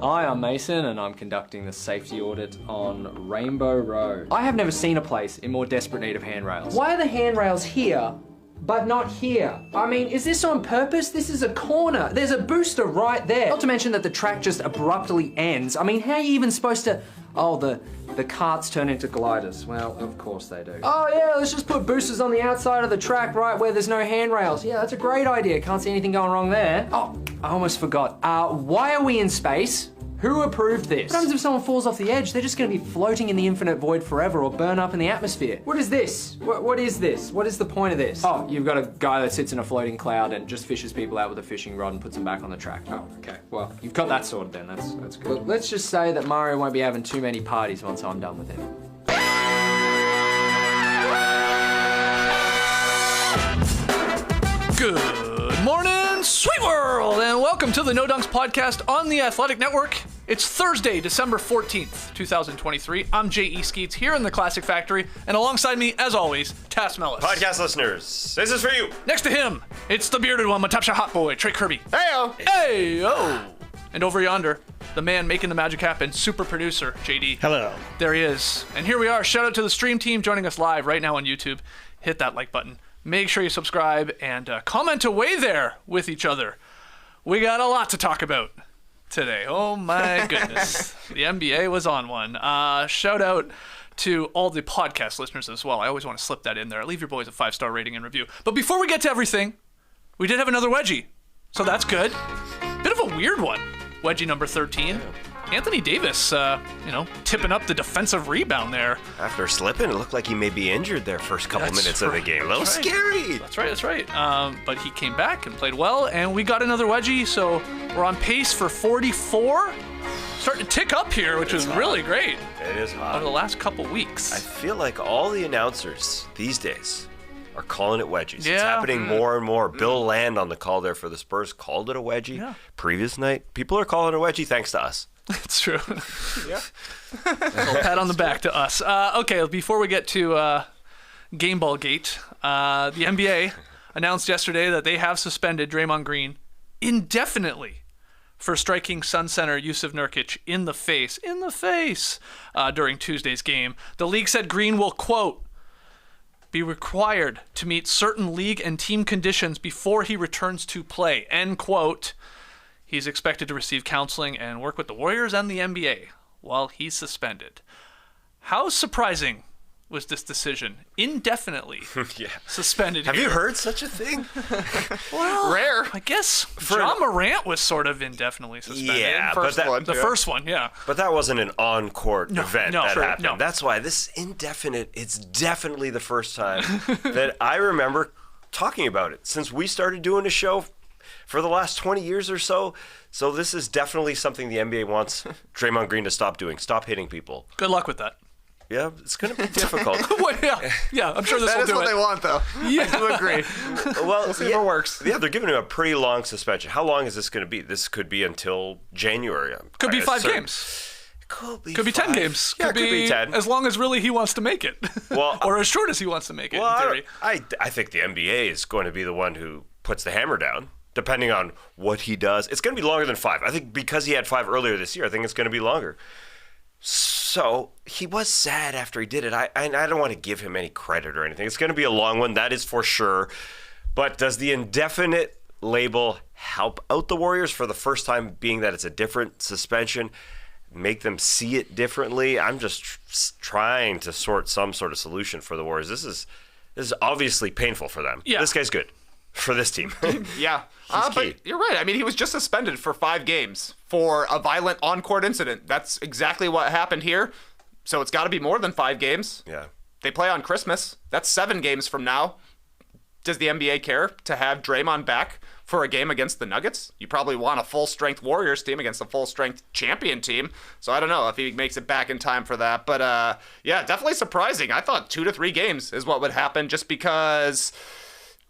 Hi, I'm Mason, and I'm conducting the safety audit on Rainbow Road. I have never seen a place in more desperate need of handrails. Why are the handrails here, but not here? I mean, is this on purpose? This is a corner. There's a booster right there. Not to mention that the track just abruptly ends. I mean, how are you even supposed to... Oh, the carts turn into gliders. Well, of course they do. Oh yeah, let's just put boosters on the outside of the track right where there's no handrails. Yeah, that's a great idea. Can't see anything going wrong there. Oh, I almost forgot. Why are we in space? Who approved this? What happens if someone falls off the edge? They're just gonna be floating in the infinite void forever or burn up in the atmosphere. What is this? What is this? What is the point of this? Oh, you've got a guy that sits in a floating cloud and just fishes people out with a fishing rod and puts them back on the track. Oh, okay. Well, you've got that sorted then. That's good. Look, let's just say that Mario won't be having too many parties once I'm done with him. Good morning, sweet world, and welcome to the No Dunks podcast on the Athletic Network. It's Thursday, December 14th, 2023. I'm J.E. Skeets here in the Classic Factory, and alongside me, as always, Tas Mellis. Podcast listeners, this is for you. Next to him, it's the bearded one, my top shot hot boy, Trey Kirby. Hey-o. Hey-o. And over yonder, the man making the magic happen, super producer, JD. Hello. There he is. And here we are. Shout out to the stream team joining us live right now on YouTube. Hit that like button. Make sure you subscribe and comment away there with each other. We got a lot to talk about today. Oh my goodness. The NBA was on one. Shout out to all the podcast listeners as well. I always want to slip that in there. Leave your boys a 5-star rating and review. But before we get to everything, we did have another Wedgie. So that's good. Bit of a weird one. Wedgie number 13. Anthony Davis, tipping up the defensive rebound there. After slipping, it looked like he may be injured there first couple minutes of the game. A little scary. That's right. But he came back and played well, and we got another Wedgie, so we're on pace for 44. Starting to tick up here, which is really great. It is hot. Over the last couple weeks. I feel like all the announcers these days are calling it wedgies. Yeah. It's happening more and more. Bill Land on the call there for the Spurs called it a wedgie. Yeah. Previous night, people are calling it a wedgie thanks to us. It's true. Yeah. A little pat on the back to us. Okay, before we get to Game Ball Gate, the NBA announced yesterday that they have suspended Draymond Green indefinitely for striking Sun center Jusuf Nurkic in the face during Tuesday's game. The league said Green will, quote, be required to meet certain league and team conditions before he returns to play, end quote. He's expected to receive counseling and work with the Warriors and the NBA while he's suspended. How surprising was this decision? Indefinitely suspended Have here. you heard such a thing? Well, rare. I guess John Morant was sort of indefinitely suspended. Yeah, first one, yeah. But that wasn't an on-court event that happened. No. That's why this indefinite, it's definitely the first time that I remember talking about it since we started doing a show for the last 20 years or so. So this is definitely something the NBA wants Draymond Green to stop doing. Stop hitting people. Good luck with that. Yeah, it's going to be difficult. yeah, I'm sure this will do it. That is what they want, though. Yeah. I do agree. We'll see if it works. Yeah, they're giving him a pretty long suspension. How long is this going to be? This could be until January. Could be 5 games. Could be 10 games. Yeah, could be 10. As long as really he wants to make it. Well, or as short as he wants to make it, in theory. I think the NBA is going to be the one who puts the hammer down, depending on what he does. It's going to be longer than 5. I think because he had 5 earlier this year, I think it's going to be longer. So he was sad after he did it. I don't want to give him any credit or anything. It's going to be a long one, that is for sure. But does the indefinite label help out the Warriors for the first time, being that it's a different suspension, make them see it differently? I'm just trying to sort some sort of solution for the Warriors. This is obviously painful for them. Yeah. This guy's good for this team. Yeah. But you're right. I mean, he was just suspended for 5 games for a violent on-court incident. That's exactly what happened here. So it's got to be more than 5 games. Yeah. They play on Christmas. That's 7 games from now. Does the NBA care to have Draymond back for a game against the Nuggets? You probably want a full-strength Warriors team against a full-strength champion team. So I don't know if he makes it back in time for that. But yeah, definitely surprising. I thought 2 to 3 games is what would happen just because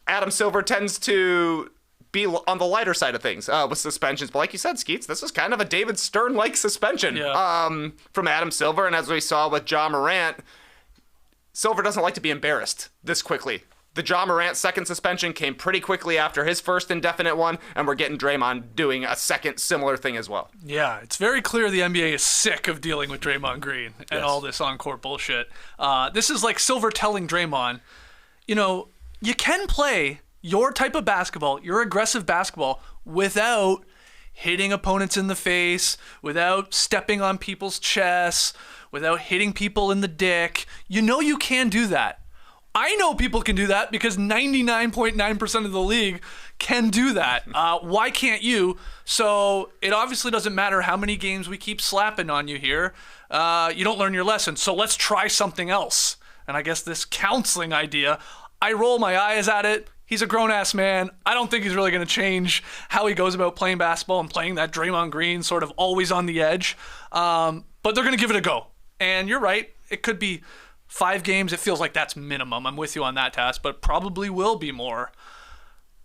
Adam Silver tends to be on the lighter side of things with suspensions. But like you said, Skeets, this is kind of a David Stern-like suspension from Adam Silver. And as we saw with John Morant, Silver doesn't like to be embarrassed this quickly. The Ja Morant second suspension came pretty quickly after his first indefinite one, and we're getting Draymond doing a second similar thing as well. Yeah, it's very clear the NBA is sick of dealing with Draymond Green and all this on-court bullshit. This is like Silver telling Draymond, you can play your type of basketball, your aggressive basketball, without hitting opponents in the face, without stepping on people's chests, without hitting people in the dick. You can do that. I know people can do that because 99.9% of the league can do that. Why can't you? So it obviously doesn't matter how many games we keep slapping on you here. You don't learn your lesson. So let's try something else. And I guess this counseling idea, I roll my eyes at it. He's a grown-ass man. I don't think he's really going to change how he goes about playing basketball and playing that Draymond Green sort of always on the edge. But they're going to give it a go. And you're right. It could be 5 games. It feels like that's minimum. I'm with you on that, task, but probably will be more.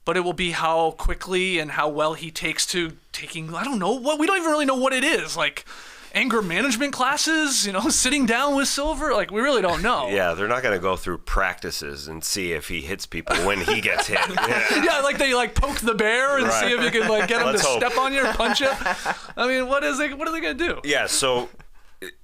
But it will be how quickly and how well he takes to taking, I don't know, we don't even really know what it is. Like anger management classes, sitting down with Silver. Like, we really don't know. Yeah, they're not going to go through practices and see if he hits people when he gets hit. Yeah, like they poke the bear and see if you can get him to step on you or punch you. I mean, what are they going to do? Yeah, so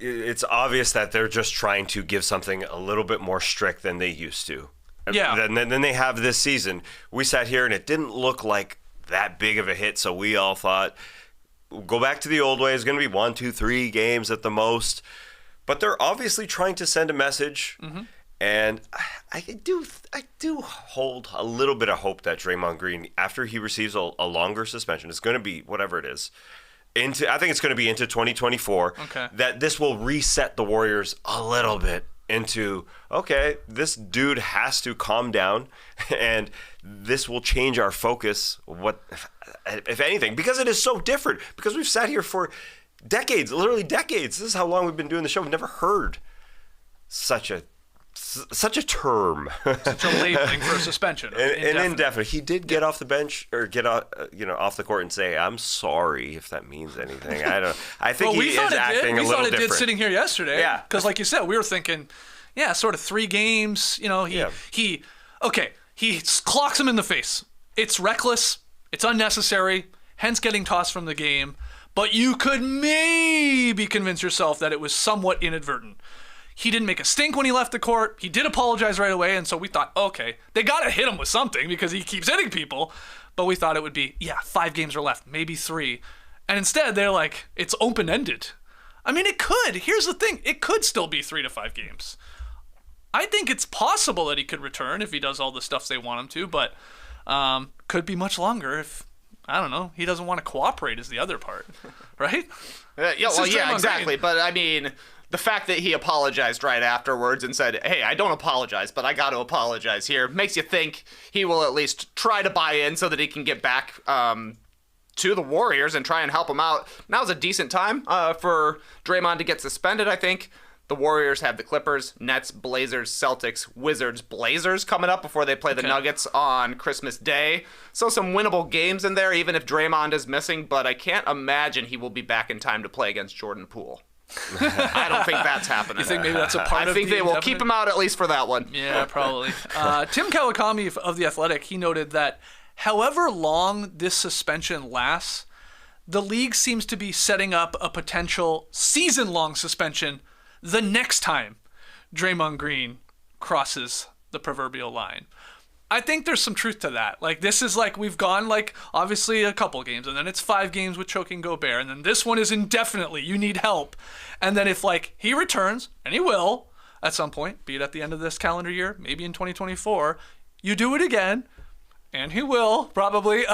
it's obvious that they're just trying to give something a little bit more strict than they used to. Yeah. Than they have this season. We sat here and it didn't look like that big of a hit, so we all thought, go back to the old way. It's going to be 1, 2, 3 games at the most. But they're obviously trying to send a message. Mm-hmm. And I do hold a little bit of hope that Draymond Green, after he receives a longer suspension, it's going to be whatever it is. I think it's going to be into 2024. Okay. That this will reset the Warriors a little bit into, okay, this dude has to calm down, and this will change our focus, what, if anything, because it is so different, because we've sat here for decades, literally decades. This is how long we've been doing the show. We've never heard such a term. Such a labeling for a suspension. An indefinite. He did get off the bench or get off the court and say, "I'm sorry," if that means anything. I think he is acting a little different. We thought it did sitting here yesterday. Yeah. Because like you said, we were thinking, sort of 3 games. He clocks him in the face. It's reckless. It's unnecessary. Hence getting tossed from the game. But you could maybe convince yourself that it was somewhat inadvertent. He didn't make a stink when he left the court. He did apologize right away, and so we thought, okay, they got to hit him with something because he keeps hitting people. But we thought it would be, 5 games are left, maybe 3. And instead, they're like, it's open-ended. I mean, it could. Here's the thing. It could still be 3 to 5 games. I think it's possible that he could return if he does all the stuff they want him to, but could be much longer if, I don't know, he doesn't want to cooperate is the other part, right? Exactly. But, I mean, the fact that he apologized right afterwards and said, hey, I don't apologize, but I got to apologize here, makes you think he will at least try to buy in so that he can get back to the Warriors and try and help them out. Now's a decent time for Draymond to get suspended, I think. The Warriors have the Clippers, Nets, Blazers, Celtics, Wizards, Blazers coming up before they play the Nuggets on Christmas Day. So some winnable games in there, even if Draymond is missing, but I can't imagine he will be back in time to play against Jordan Poole. I don't think that's happening. You think maybe that's a part of I think they will keep him out at least for that one. Yeah, probably. Tim Kawakami of The Athletic, he noted that however long this suspension lasts, the league seems to be setting up a potential season-long suspension the next time Draymond Green crosses the proverbial line. I think there's some truth to that. Like, this is like, we've gone obviously a couple games, and then it's 5 games with choking Gobert, and then this one is indefinitely, you need help. And then if he returns, and he will at some point, be it at the end of this calendar year, maybe in 2024, you do it again, and he will probably,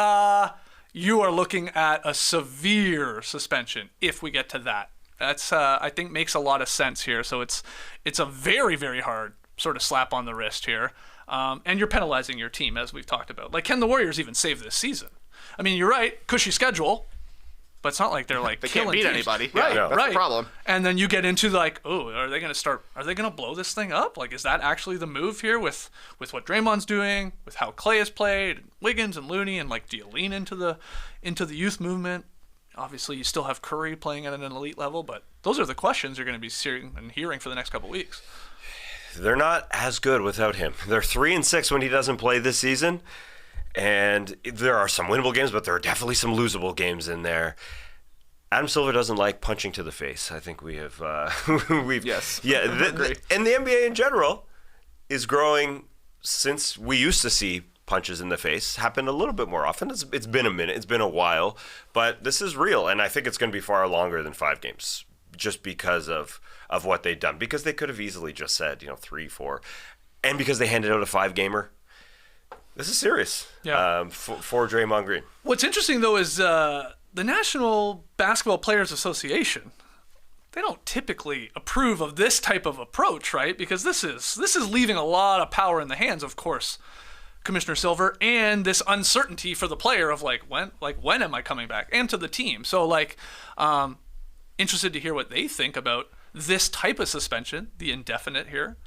you are looking at a severe suspension if we get to that. That's, I think, makes a lot of sense here. So it's a very, very hard sort of slap on the wrist here. And you're penalizing your team, as we've talked about. Can the Warriors even save this season? I mean, you're right, cushy schedule, but it's not like they're they killing can't beat teams. Anybody. Right, yeah, that's the problem. And then you get into are they going to blow this thing up? Is that actually the move here with what Draymond's doing, with how Clay has played, Wiggins and Looney, and do you lean into the youth movement? Obviously, you still have Curry playing at an elite level, but those are the questions you're going to be seeing and hearing for the next couple of weeks. they're not as good without him. They're 3-6 when he doesn't play this season, and there are some winnable games, but there are definitely some losable games in there. Adam Silver doesn't like punching to the face. I think we have, Yes. Yeah, and the NBA in general is growing since we used to see punches in the face happen a little bit more often. It's been a minute, it's been a while, but this is real, and I think it's going to be far longer than 5 games, just because of what they've done. Because they could have easily just said, 3, 4, and because they handed out a 5-gamer. This is serious. Yeah. For Draymond Green. What's interesting though is the National Basketball Players Association, they don't typically approve of this type of approach, right? Because this is leaving a lot of power in the hands, of course, Commissioner Silver, and this uncertainty for the player of when am I coming back, and to the team. So interested to hear what they think about this type of suspension, the indefinite here,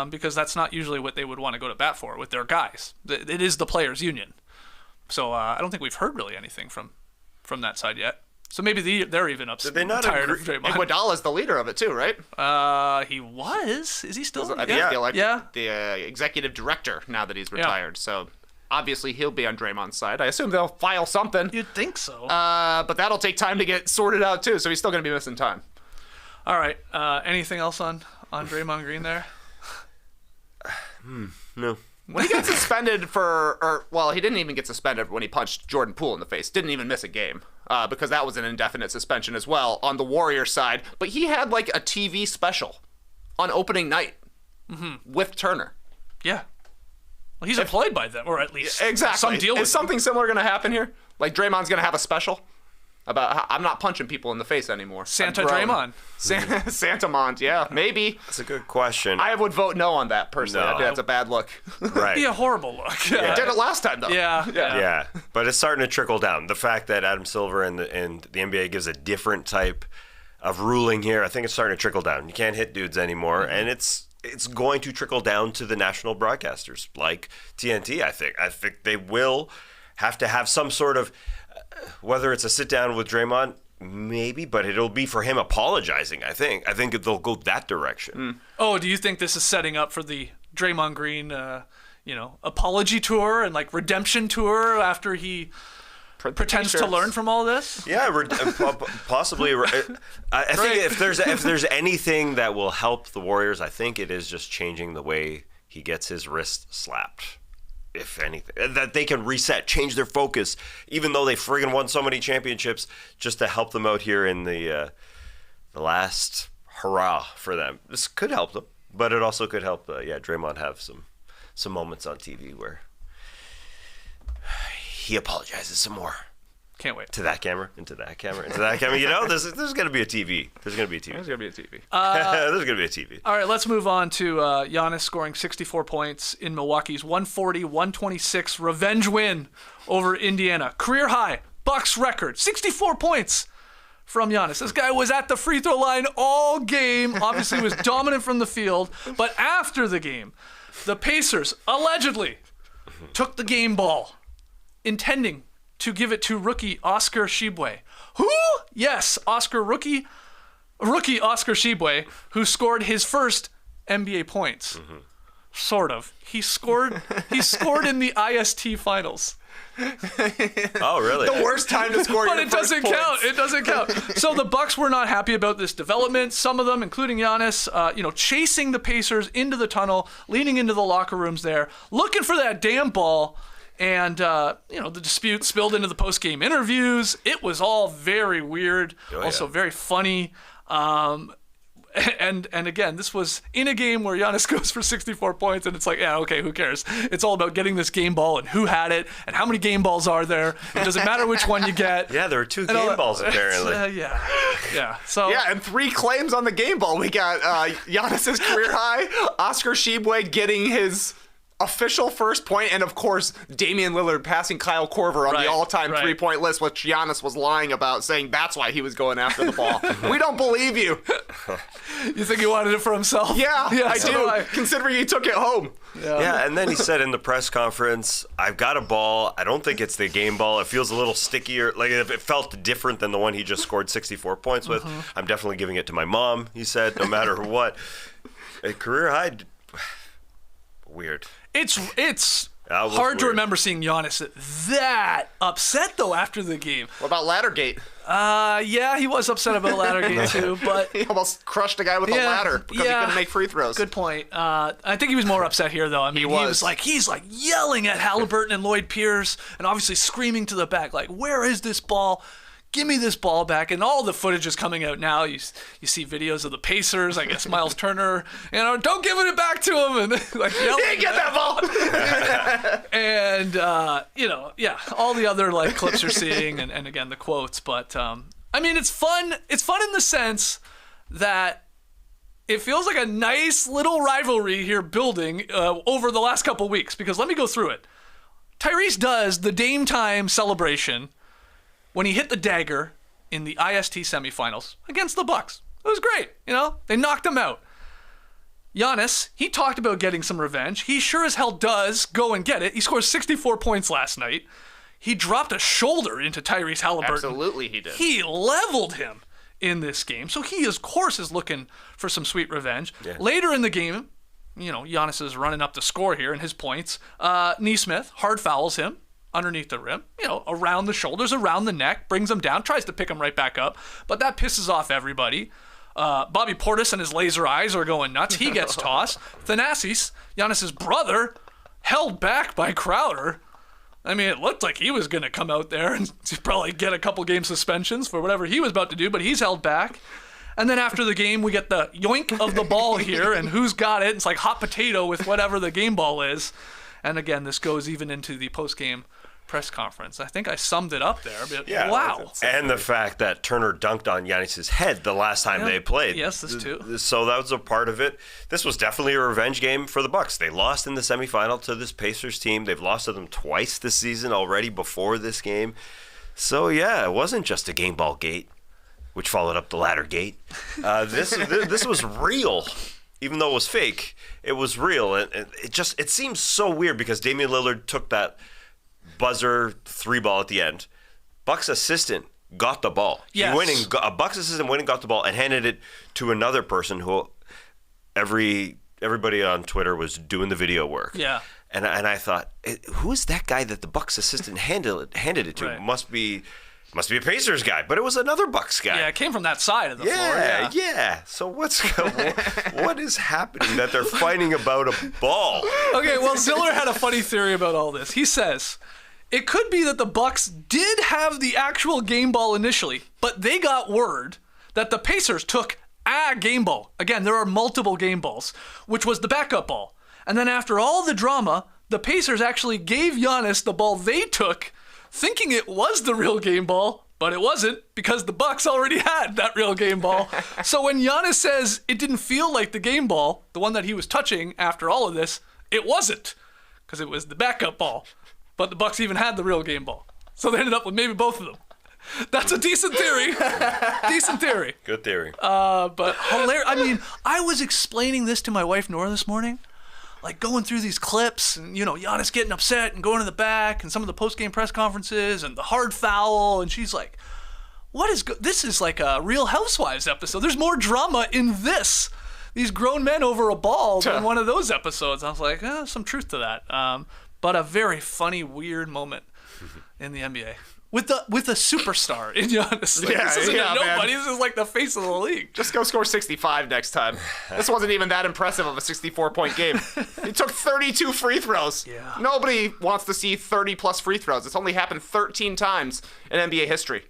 because that's not usually what they would want to go to bat for with their guys. It is the players' union. So I don't think we've heard really anything from that side yet. So maybe they're even upset. Did they not tired agree? of Draymond. Iguodala's the leader of it too, right? He was. Is he still? I feel like Yeah. the executive director now that he's retired. So obviously he'll be on Draymond's side. I assume they'll file something. You'd think so. But that'll take time to get sorted out too. So he's still going to be missing time. All right. Anything else on Draymond Green there? No. When he got suspended he didn't even get suspended when he punched Jordan Poole in the face. Didn't even miss a game because that was an indefinite suspension as well on the Warriors side. But he had like a TV special on opening night with Turner. Yeah. Well, he's employed by them, or at least Exactly. some deal with Is something similar going to happen here? Like Draymond's going to have a special about how I'm not punching people in the face anymore. Santa I've grown. Draymond. Santamont, yeah, maybe. That's a good question. I would vote no on that personally. No. I think that's a bad look. Right. Be a horrible look. I did it last time though. Yeah. Yeah, but it's starting to trickle down. The fact that Adam Silver and the NBA gives a different type of ruling here, I think it's starting to trickle down. You can't hit dudes anymore, and it's going to trickle down to the national broadcasters like TNT. I think they will have to have some sort of, whether it's a sit down with Draymond, maybe, but it'll be for him apologizing. I think they'll go that direction. Oh, do you think this is setting up for the Draymond Green, apology tour and like redemption tour after he pretends to learn from all this? Yeah, possibly. I think if there's anything that will help the Warriors, I think it is just changing the way he gets his wrist slapped. If anything, that they can reset, change their focus, even though they friggin' won so many championships, just to help them out here in the last hurrah for them. This could help them, but it also could help, Draymond have some moments on TV where he apologizes some more. Can't wait. To that camera, into that camera, into that camera. There's going to be a TV. There's going to be a TV. There's going to be a TV. There's going to be a TV. All right, let's move on to Giannis scoring 64 points in Milwaukee's 140-126 revenge win over Indiana. Career high, Bucks record, 64 points from Giannis. This guy was at the free throw line all game, obviously was dominant from the field, but after the game, the Pacers allegedly took the game ball, intending to give it to rookie Oscar Tshiebwe. Who? Yes, rookie Oscar Tshiebwe, who scored his first NBA points. Sort of. He scored in the IST finals. Oh, really? The worst time to score But your it first doesn't points. count. It doesn't count. So the Bucks were not happy about this development. Some of them, including Giannis, chasing the Pacers into the tunnel, leaning into the locker rooms there, looking for that damn ball. And, the dispute spilled into the post-game interviews. It was all very weird, also very funny. And again, this was in a game where Giannis goes for 64 points, and it's like, yeah, okay, who cares? It's all about getting this game ball and who had it and how many game balls are there. It doesn't matter which one you get. Yeah, there were 2 game balls apparently. Yeah. So and 3 claims on the game ball. We got Giannis's career high, Oscar Tshiebwe getting his official first point, and of course Damian Lillard passing Kyle Korver on the all-time 3-point list, which Giannis was lying about, saying that's why he was going after the ball. We don't believe you. You think he wanted it for himself? Yeah, I do. Considering he took it home. Yeah, and then he said in the press conference, I've got a ball. I don't think it's the game ball. It feels a little stickier. Like, if it felt different than the one he just scored 64 points with, I'm definitely giving it to my mom, he said, no matter what. A career high Weird. It's hard weird. to remember seeing Giannis that upset though after the game. What about Laddergate? Yeah, he was upset about Laddergate too, but He almost crushed a guy with a ladder because he couldn't make free throws. Good point. I think he was more upset here though. I mean, he's like yelling at Halliburton and Lloyd Pierce, and obviously screaming to the back, like, "Where is this ball? Give me this ball back." And all the footage is coming out now. You see videos of the Pacers, I guess Miles Turner, don't give it back to him, and like yelling. He get that ball. And all the other like clips you're seeing, and again the quotes. But I mean, it's fun. It's fun in the sense that it feels like a nice little rivalry here building over the last couple weeks. Because let me go through it. Tyrese does the Dame Time celebration when he hit the dagger in the IST semifinals against the Bucks. It was great, They knocked him out. Giannis, he talked about getting some revenge. He sure as hell does go and get it. He scores 64 points last night. He dropped a shoulder into Tyrese Halliburton. Absolutely he did. He leveled him in this game. So he, of course, is looking for some sweet revenge. Yeah. Later in the game, Giannis is running up the score here in his points. Nesmith hard fouls him underneath the rim, around the shoulders, around the neck, brings him down, tries to pick him right back up, but that pisses off everybody. Bobby Portis and his laser eyes are going nuts. He gets tossed. Thanasis, Giannis's brother, held back by Crowder. I mean, it looked like he was going to come out there and probably get a couple game suspensions for whatever he was about to do, but he's held back. And then after the game, we get the yoink of the ball here, and who's got it? It's like hot potato with whatever the game ball is. And again, this goes even into the post-game press conference. I think I summed it up there, but wow. And the fact that Turner dunked on Giannis' head the last time they played. Yes, this too. So that was a part of it. This was definitely a revenge game for the Bucks. They lost in the semifinal to this Pacers team. They've lost to them twice this season already before this game. So yeah, it wasn't just a game ball gate, which followed up the ladder gate. This was real. Even though it was fake, it was real. And it seems so weird because Damian Lillard took that buzzer 3-ball at the end. Bucks assistant got the ball. Yes. A Bucks assistant went and got the ball and handed it to another person who everybody on Twitter was doing the video work. Yeah. And I thought, who is that guy that the Bucks assistant handed it to? Right. Must be a Pacers guy, but it was another Bucks guy. Yeah, it came from that side of the floor. Yeah. So what is happening that they're fighting about a ball? Okay, well, Ziller had a funny theory about all this. He says, it could be that the Bucks did have the actual game ball initially, but they got word that the Pacers took a game ball. Again, there are multiple game balls, which was the backup ball. And then after all the drama, the Pacers actually gave Giannis the ball they took, thinking it was the real game ball, but it wasn't because the Bucks already had that real game ball. So when Giannis says it didn't feel like the game ball, the one that he was touching after all of this, it wasn't because it was the backup ball. But the Bucks even had the real game ball. So they ended up with maybe both of them. That's a decent theory. Decent theory. Good theory. But hilarious. I mean, I was explaining this to my wife Nora this morning. Like going through these clips and, Giannis getting upset and going to the back and some of the post-game press conferences and the hard foul. And she's like, this is like a Real Housewives episode. There's more drama in this. These grown men over a ball than one of those episodes. I was like, some truth to that. But a very funny, weird moment in the NBA. With a superstar in Giannis. Like, this isn't nobody. This is like the face of the league. Just go score 65 next time. This wasn't even that impressive of a 64-point game. He took 32 free throws. Yeah. Nobody wants to see 30-plus free throws. It's only happened 13 times in NBA history.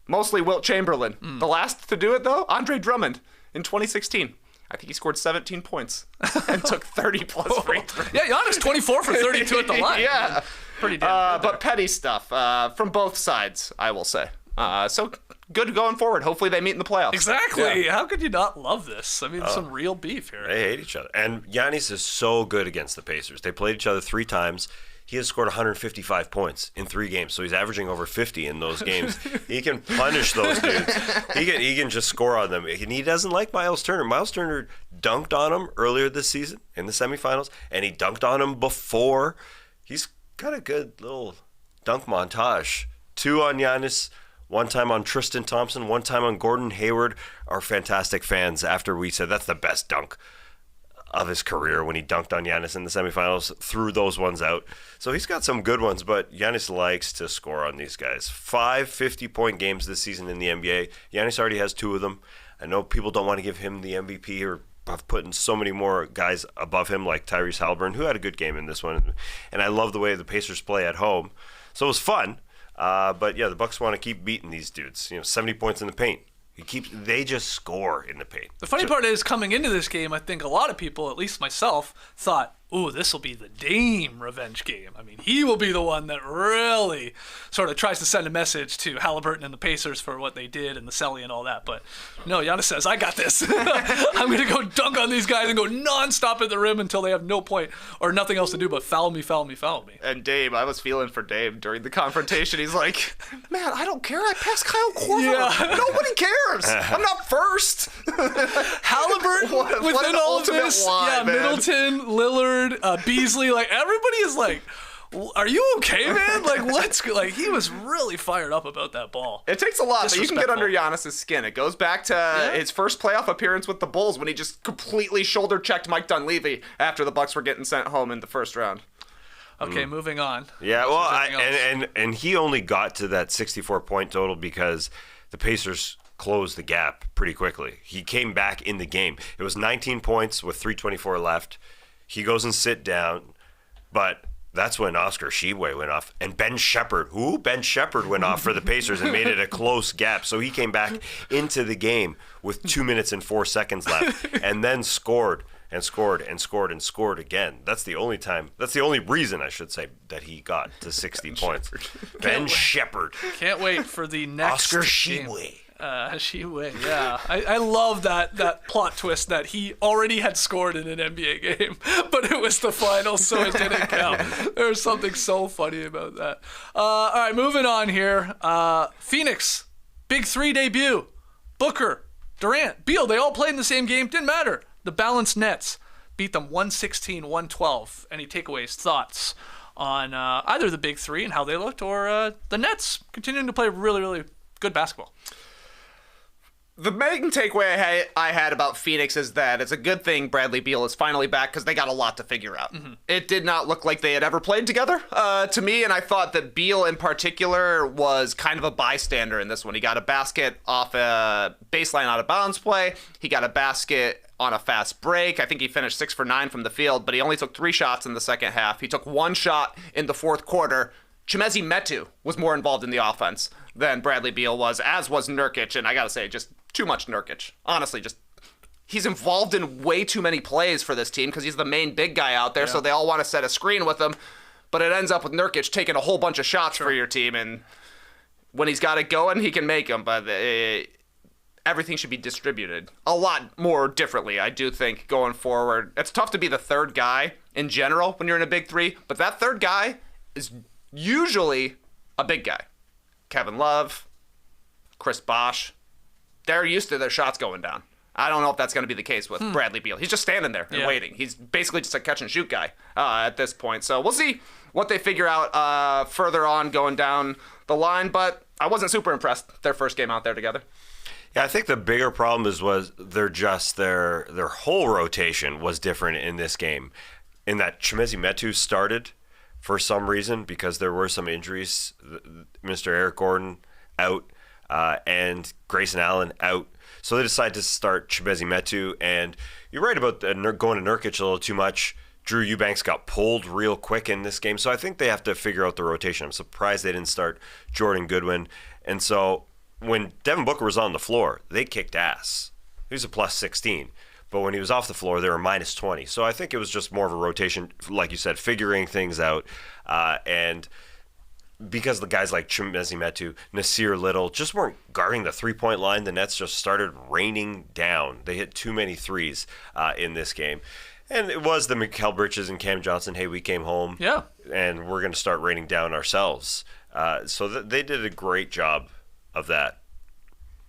Mostly Wilt Chamberlain. The last to do it, though, Andre Drummond in 2016. I think he scored 17 points and took 30-plus free throws. Yeah, Giannis 24 for 32 at the line. Yeah. Pretty damn good but petty stuff from both sides, I will say. So good going forward. Hopefully they meet in the playoffs. Exactly. Yeah. How could you not love this? I mean, some real beef here. They hate each other. And Giannis is so good against the Pacers. They played each other 3 times. He has scored 155 points in 3 games, so he's averaging over 50 in those games. He can punish those dudes. He can just score on them. And he doesn't like Miles Turner. Miles Turner dunked on him earlier this season in the semifinals, and he dunked on him before. He's got a good little dunk montage. 2 on Giannis, 1 time on Tristan Thompson, 1 time on Gordon Hayward. Our fantastic fans, after we said that's the best dunk of his career when he dunked on Giannis in the semifinals, threw those ones out. So he's got some good ones, but Giannis likes to score on these guys. 5 50-point games this season in the NBA. Giannis already has 2 of them. I know people don't want to give him the MVP or have put in so many more guys above him like Tyrese Halliburton, who had a good game in this one. And I love the way the Pacers play at home. So it was fun. But yeah, the Bucks want to keep beating these dudes. 70 points in the paint. They just score in the paint. The funny part is, coming into this game, I think a lot of people, at least myself, thought, ooh, this will be the Dame revenge game. I mean, he will be the one that really sort of tries to send a message to Halliburton and the Pacers for what they did and the Selly and all that. But no, Giannis says, I got this. I'm going to go dunk on these guys and go nonstop at the rim until they have no point or nothing else to do but foul me, foul me, foul me. And Dame, I was feeling for Dame during the confrontation. He's like, man, I don't care. I passed Kyle Korver. Yeah. Nobody cares. I'm not first. Halliburton within all of this. Lie, man. Middleton, Lillard, Beasley, like everybody is like, are you okay, man? Like, he was really fired up about that ball. It takes a lot, but you can get under Giannis' skin. It goes back to his first playoff appearance with the Bulls when he just completely shoulder-checked Mike Dunleavy after the Bucks were getting sent home in the first round. Okay, moving on. Yeah, well, and he only got to that 64-point total because the Pacers closed the gap pretty quickly. He came back in the game. It was 19 points with 3:24 left. He goes and sit down, but that's when Oscar Tshiebwe went off. And Ben Shepherd went off for the Pacers and made it a close gap. So he came back into the game with 2 minutes and 4 seconds left and then scored and scored and scored and scored again. That's the only reason, I should say, that he got to 60 points. Ben Shepherd. Can't wait for the next Oscar game. Tshiebwe. Tshiebwe, yeah. I love that plot twist that he already had scored in an NBA game, but it was the finals, so it didn't count. There's something so funny about that. All right, moving on here. Phoenix, Big 3 debut. Booker, Durant, Beal, they all played in the same game. Didn't matter. The balanced Nets beat them 116-112. Any takeaways, thoughts on either the Big 3 and how they looked, or the Nets continuing to play really, really good basketball? The main takeaway I had about Phoenix is that it's a good thing Bradley Beal is finally back because they got a lot to figure out. Mm-hmm. It did not look like they had ever played together to me, and I thought that Beal in particular was kind of a bystander in this one. He got a basket off a baseline out of bounds play. He got a basket on a fast break. I think he finished 6 for 9 from the field, but he only took 3 shots in the second half. He took 1 shot in the fourth quarter. Chimezie Metu was more involved in the offense than Bradley Beal was, as was Nurkic, and I gotta say, just too much Nurkic. Honestly, he's involved in way too many plays for this team because he's the main big guy out there, so they all want to set a screen with him, but it ends up with Nurkic taking a whole bunch of shots for your team, and when he's got it going, he can make them, but everything should be distributed a lot more differently, I do think, going forward. It's tough to be the third guy in general when you're in a Big 3, but that third guy is usually a big guy. Kevin Love, Chris Bosh, they're used to their shots going down. I don't know if that's going to be the case with Bradley Beal. He's just standing there and waiting. He's basically just a catch-and-shoot guy at this point. So we'll see what they figure out further on going down the line. But I wasn't super impressed their first game out there together. Yeah, I think the bigger problem was their whole rotation was different in this game. In that Chimezie Metu started for some reason because there were some injuries. Mr. Eric Gordon out. And Grayson Allen out. So they decided to start Chimezie Metu. And you're right about going to Nurkic a little too much. Drew Eubanks got pulled real quick in this game. So I think they have to figure out the rotation. I'm surprised they didn't start Jordan Goodwin. And so when Devin Booker was on the floor, they kicked ass. He was a plus 16. But when he was off the floor, they were minus 20. So I think it was just more of a rotation, like you said, figuring things out. And because the guys like Chimezie Metu, Nasir Little just weren't guarding the three-point line, the Nets just started raining down. They hit too many threes in this game. And it was the Mikal Bridges and Cam Johnson, hey, we came home, and we're going to start raining down ourselves. So they did a great job of that.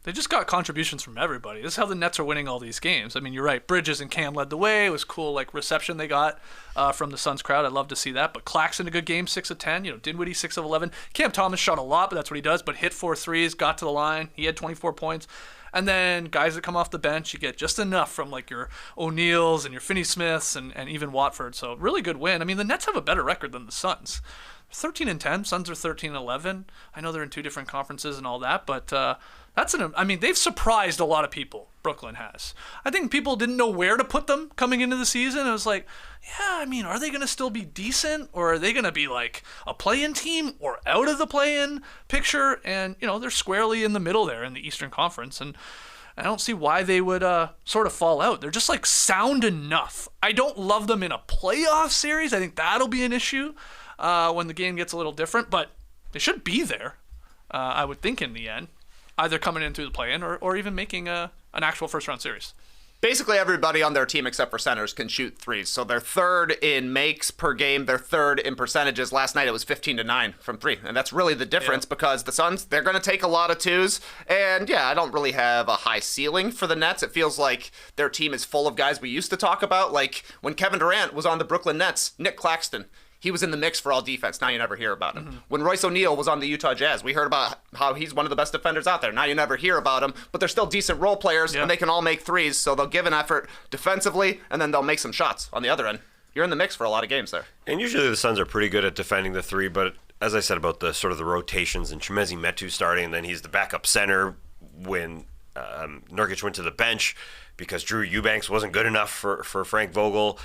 They just got contributions from everybody. This is how the Nets are winning all these games. I mean, you're right. Bridges and Cam led the way. It was cool, reception they got from the Suns crowd. I'd love to see that. But Claxton, a good game, 6 of 10. Dinwiddie, 6 of 11. Cam Thomas shot a lot, but that's what he does. But hit 4 threes, got to the line. He had 24 points. And then guys that come off the bench, you get just enough from like your O'Neals and your Finney-Smiths and even Watford. So really good win. I mean, the Nets have a better record than the Suns. 13-10. Suns are 13-11. I know they're in 2 different conferences and all that, but they've surprised a lot of people. Brooklyn has. I think people didn't know where to put them coming into the season. It was like, yeah, I mean, are they going to still be decent, or are they going to be like a play-in team or out of the play-in picture? And they're squarely in the middle there in the Eastern Conference, and I don't see why they would sort of fall out. They're just like sound enough. I don't love them in a playoff series. I think that'll be an issue when the game gets a little different, but they should be there, I would think, in the end, either coming in through the play-in or even making an actual first-round series. Basically, everybody on their team except for centers can shoot threes. So they're third in makes per game. They're third in percentages. Last night it was 15-9 from 3. And that's really the difference because the Suns, they're going to take a lot of 2s. And yeah, I don't really have a high ceiling for the Nets. It feels like their team is full of guys we used to talk about. Like when Kevin Durant was on the Brooklyn Nets, Nick Claxton, he was in the mix for all defense. Now you never hear about him. Mm-hmm. When Royce O'Neal was on the Utah Jazz, we heard about how he's one of the best defenders out there. Now you never hear about him, but they're still decent role players, and they can all make threes, so they'll give an effort defensively, and then they'll make some shots on the other end. You're in the mix for a lot of games there. And usually the Suns are pretty good at defending the 3, but as I said about the sort of the rotations and Chimezie Metu starting, and then he's the backup center when Nurkic went to the bench because Drew Eubanks wasn't good enough for Frank Vogel.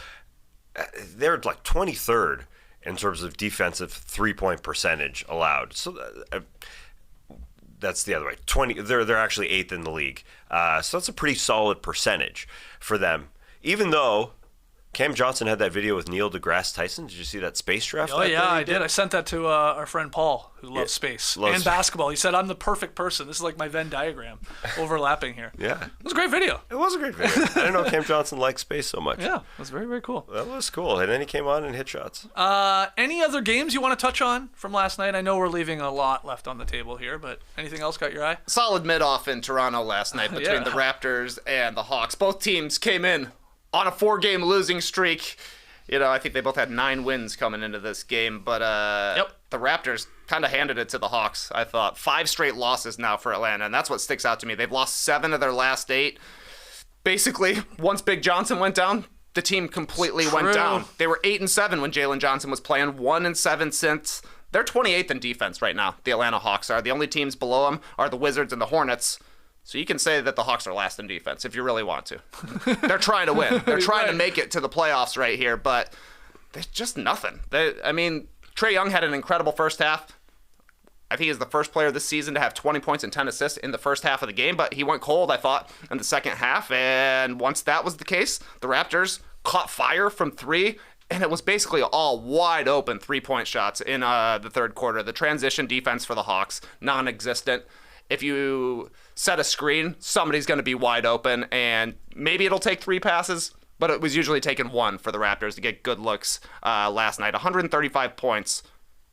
They're like 23rd in terms of defensive 3-point percentage allowed. So that's the other way. They're actually 8th in the league. So that's a pretty solid percentage for them. Even though Cam Johnson had that video with Neil deGrasse Tyson. Did you see that space draft? Oh, yeah, I did. I sent that to our friend Paul, who loves space and basketball. He said, I'm the perfect person. This is like my Venn diagram overlapping here. Yeah. It was a great video. It was a great video. I didn't know Cam Johnson liked space so much. Yeah, it was very, very cool. That was cool. And then he came on and hit shots. Any other games you want to touch on from last night? I know we're leaving a lot left on the table here, but anything else got your eye? Solid mid-off in Toronto last night between the Raptors and the Hawks. Both teams came in on a 4-game losing streak. I think they both had 9 wins coming into this game, but the Raptors kind of handed it to the Hawks, I thought. 5 straight losses now for Atlanta, and that's what sticks out to me. They've lost 7 of their last 8. Basically, once Big Johnson went down, the team completely went down. They were 8-7 when Jalen Johnson was playing, 1-7 since. They're 28th in defense right now, the Atlanta Hawks are. The only teams below them are the Wizards and the Hornets. So you can say that the Hawks are last in defense if you really want to. They're trying to win. They're trying to make it to the playoffs right here, but there's just nothing. Trae Young had an incredible first half. I think he's the first player this season to have 20 points and 10 assists in the first half of the game, but he went cold, I thought, in the second half. And once that was the case, the Raptors caught fire from 3, and it was basically all wide open 3-point shots in the third quarter. The transition defense for the Hawks, non-existent. If you set a screen, somebody's going to be wide open, and maybe it'll take 3 passes, but it was usually taking 1 for the Raptors to get good looks last night. 135 points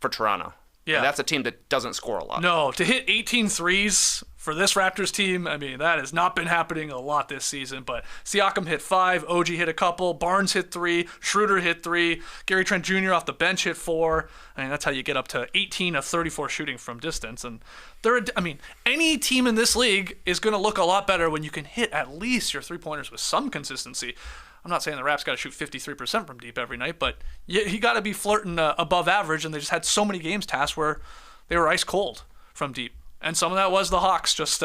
for Toronto. Yeah. And that's a team that doesn't score a lot. No, to hit 18 threes for this Raptors team, that has not been happening a lot this season, but Siakam hit 5, OG hit a couple, Barnes hit 3, Schroeder hit 3, Gary Trent Jr. off the bench hit 4. That's how you get up to 18 of 34 shooting from distance. And any team in this league is going to look a lot better when you can hit at least your 3-pointers with some consistency. I'm not saying the Raps got to shoot 53% from deep every night, but you got to be flirting above average, and they just had so many games, Tass, where they were ice cold from deep. And some of that was the Hawks just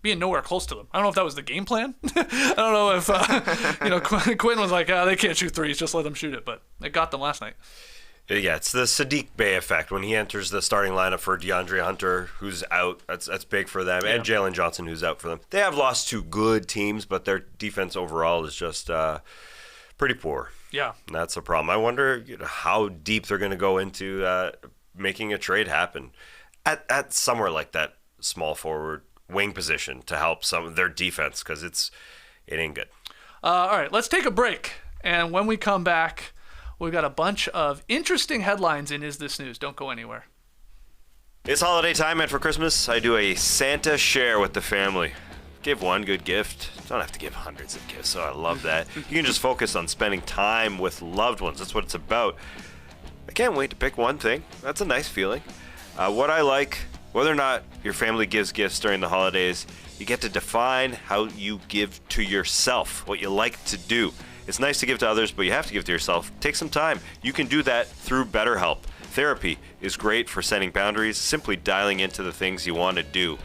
being nowhere close to them. I don't know if that was the game plan. I don't know if Quinn was like, they can't shoot threes, just let them shoot it. But it got them last night. Yeah, it's the Sadiq Bey effect when he enters the starting lineup for DeAndre Hunter, who's out. That's big for them, and Jalen Johnson, who's out for them. They have lost to good teams, but their defense overall is just pretty poor. Yeah, and that's a problem. I wonder how deep they're going to go into making a trade happen at somewhere like that small forward wing position to help some of their defense, because it ain't good. All right, let's take a break, and when we come back, we've got a bunch of interesting headlines in Is This News. Don't go anywhere. It's holiday time, and for Christmas, I do a Santa share with the family. Give one good gift. Don't have to give hundreds of gifts, so I love that. You can just focus on spending time with loved ones. That's what it's about. I can't wait to pick one thing. That's a nice feeling. What I like, whether or not your family gives gifts during the holidays. You get to define how you give to yourself, what you like to do. It's nice to give to others, but you have to give to yourself. Take some time. You can do that through BetterHelp. Therapy is great for setting boundaries, simply dialing into the things you want to do.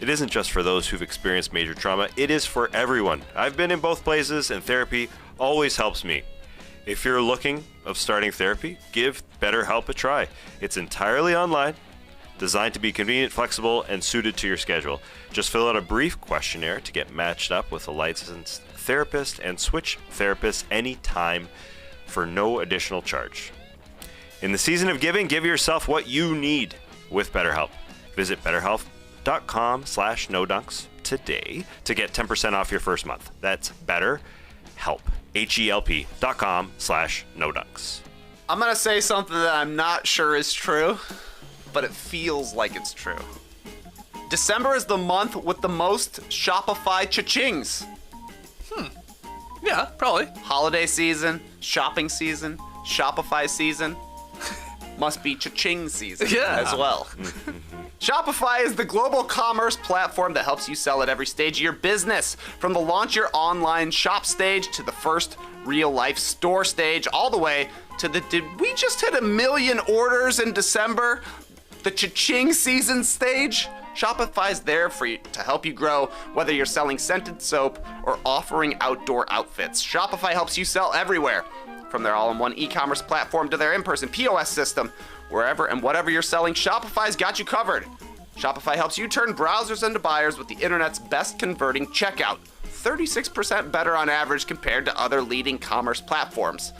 It isn't just for those who've experienced major trauma, it is for everyone. I've been in both places, and therapy always helps me. If you're looking of starting therapy, give BetterHelp a try. It's entirely online, designed to be convenient, flexible, and suited to your schedule. Just fill out a brief questionnaire to get matched up with a licensed therapist and switch therapists anytime for no additional charge. In the season of giving, give yourself what you need with BetterHelp. Visit BetterHelp.com/NoDunks today to get 10% off your first month. That's BetterHelp, HELP.com/NoDunks. I'm going to say something that I'm not sure is true, but it feels like it's true. December is the month with the most Shopify cha-chings. Yeah, probably. Holiday season, shopping season, Shopify season. Must be cha-ching season as well. Shopify is the global commerce platform that helps you sell at every stage of your business. From the launch your online shop stage to the first real-life store stage, all the way to the did we just hit 1 million orders in December? The cha-ching season stage? Shopify's there for you to help you grow, whether you're selling scented soap or offering outdoor outfits. Shopify helps you sell everywhere, from their all-in-one e-commerce platform to their in-person POS system. Wherever and whatever you're selling, Shopify's got you covered. Shopify helps you turn browsers into buyers with the internet's best converting checkout, 36% better on average compared to other leading commerce platforms.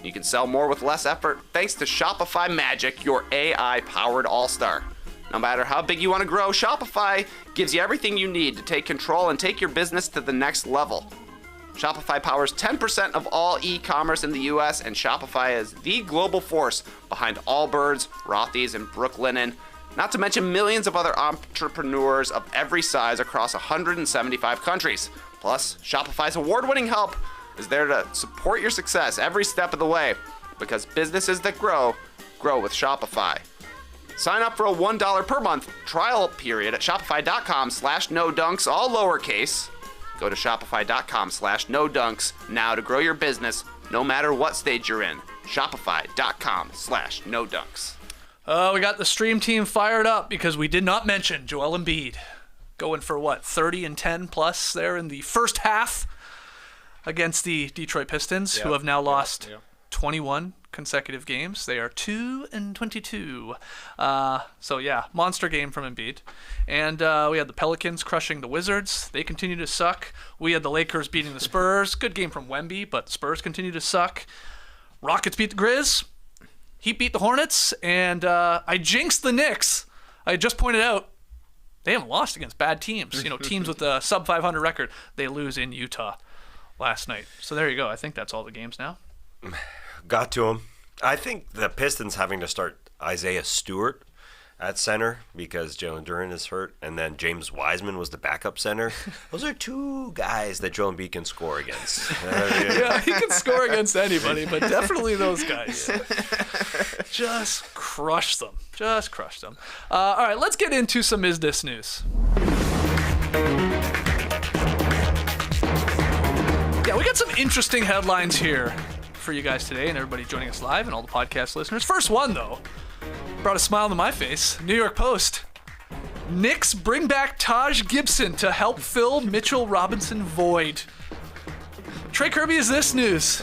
You can sell more with less effort thanks to Shopify Magic, your AI-powered all-star. No matter how big you want to grow, Shopify gives you everything you need to take control and take your business to the next level. Shopify powers 10% of all e-commerce in the US, and Shopify is the global force behind Allbirds, Rothy's, and Brooklinen, not to mention millions of other entrepreneurs of every size across 175 countries. Plus, Shopify's award-winning help is there to support your success every step of the way, because businesses that grow with Shopify. Sign up for a $1 per month trial period at shopify.com/NoDunks, all lowercase. Go to shopify.com/NoDunks now to grow your business no matter what stage you're in. Shopify.com/NoDunks. We got the stream team fired up because we did not mention Joel Embiid going for 30 and 10 plus there in the first half against the Detroit Pistons, who have now lost 21 consecutive games. They are 2-22. Monster game from Embiid. And we had the Pelicans crushing the Wizards. They continue to suck. We had the Lakers beating the Spurs. Good game from Wemby, but the Spurs continue to suck. Rockets beat the Grizz. Heat beat the Hornets. And I jinxed the Knicks. I just pointed out they haven't lost against bad teams. Teams with a sub-500 record. They lose in Utah last night. So there you go. I think that's all the games now. Got to him. I think the Pistons having to start Isaiah Stewart at center because Jalen Duren is hurt, and then James Wiseman was the backup center. Those are two guys that Joel Embiid can score against. Yeah, he can score against anybody, but definitely those guys. Just crush them. All right, let's get into some Is This news. Yeah, we got some interesting headlines here for you guys today and everybody joining us live and all the podcast listeners. First one, though, brought a smile to my face. New York Post. Knicks bring back Taj Gibson to help fill Mitchell Robinson void. Trey Kirby, is this news?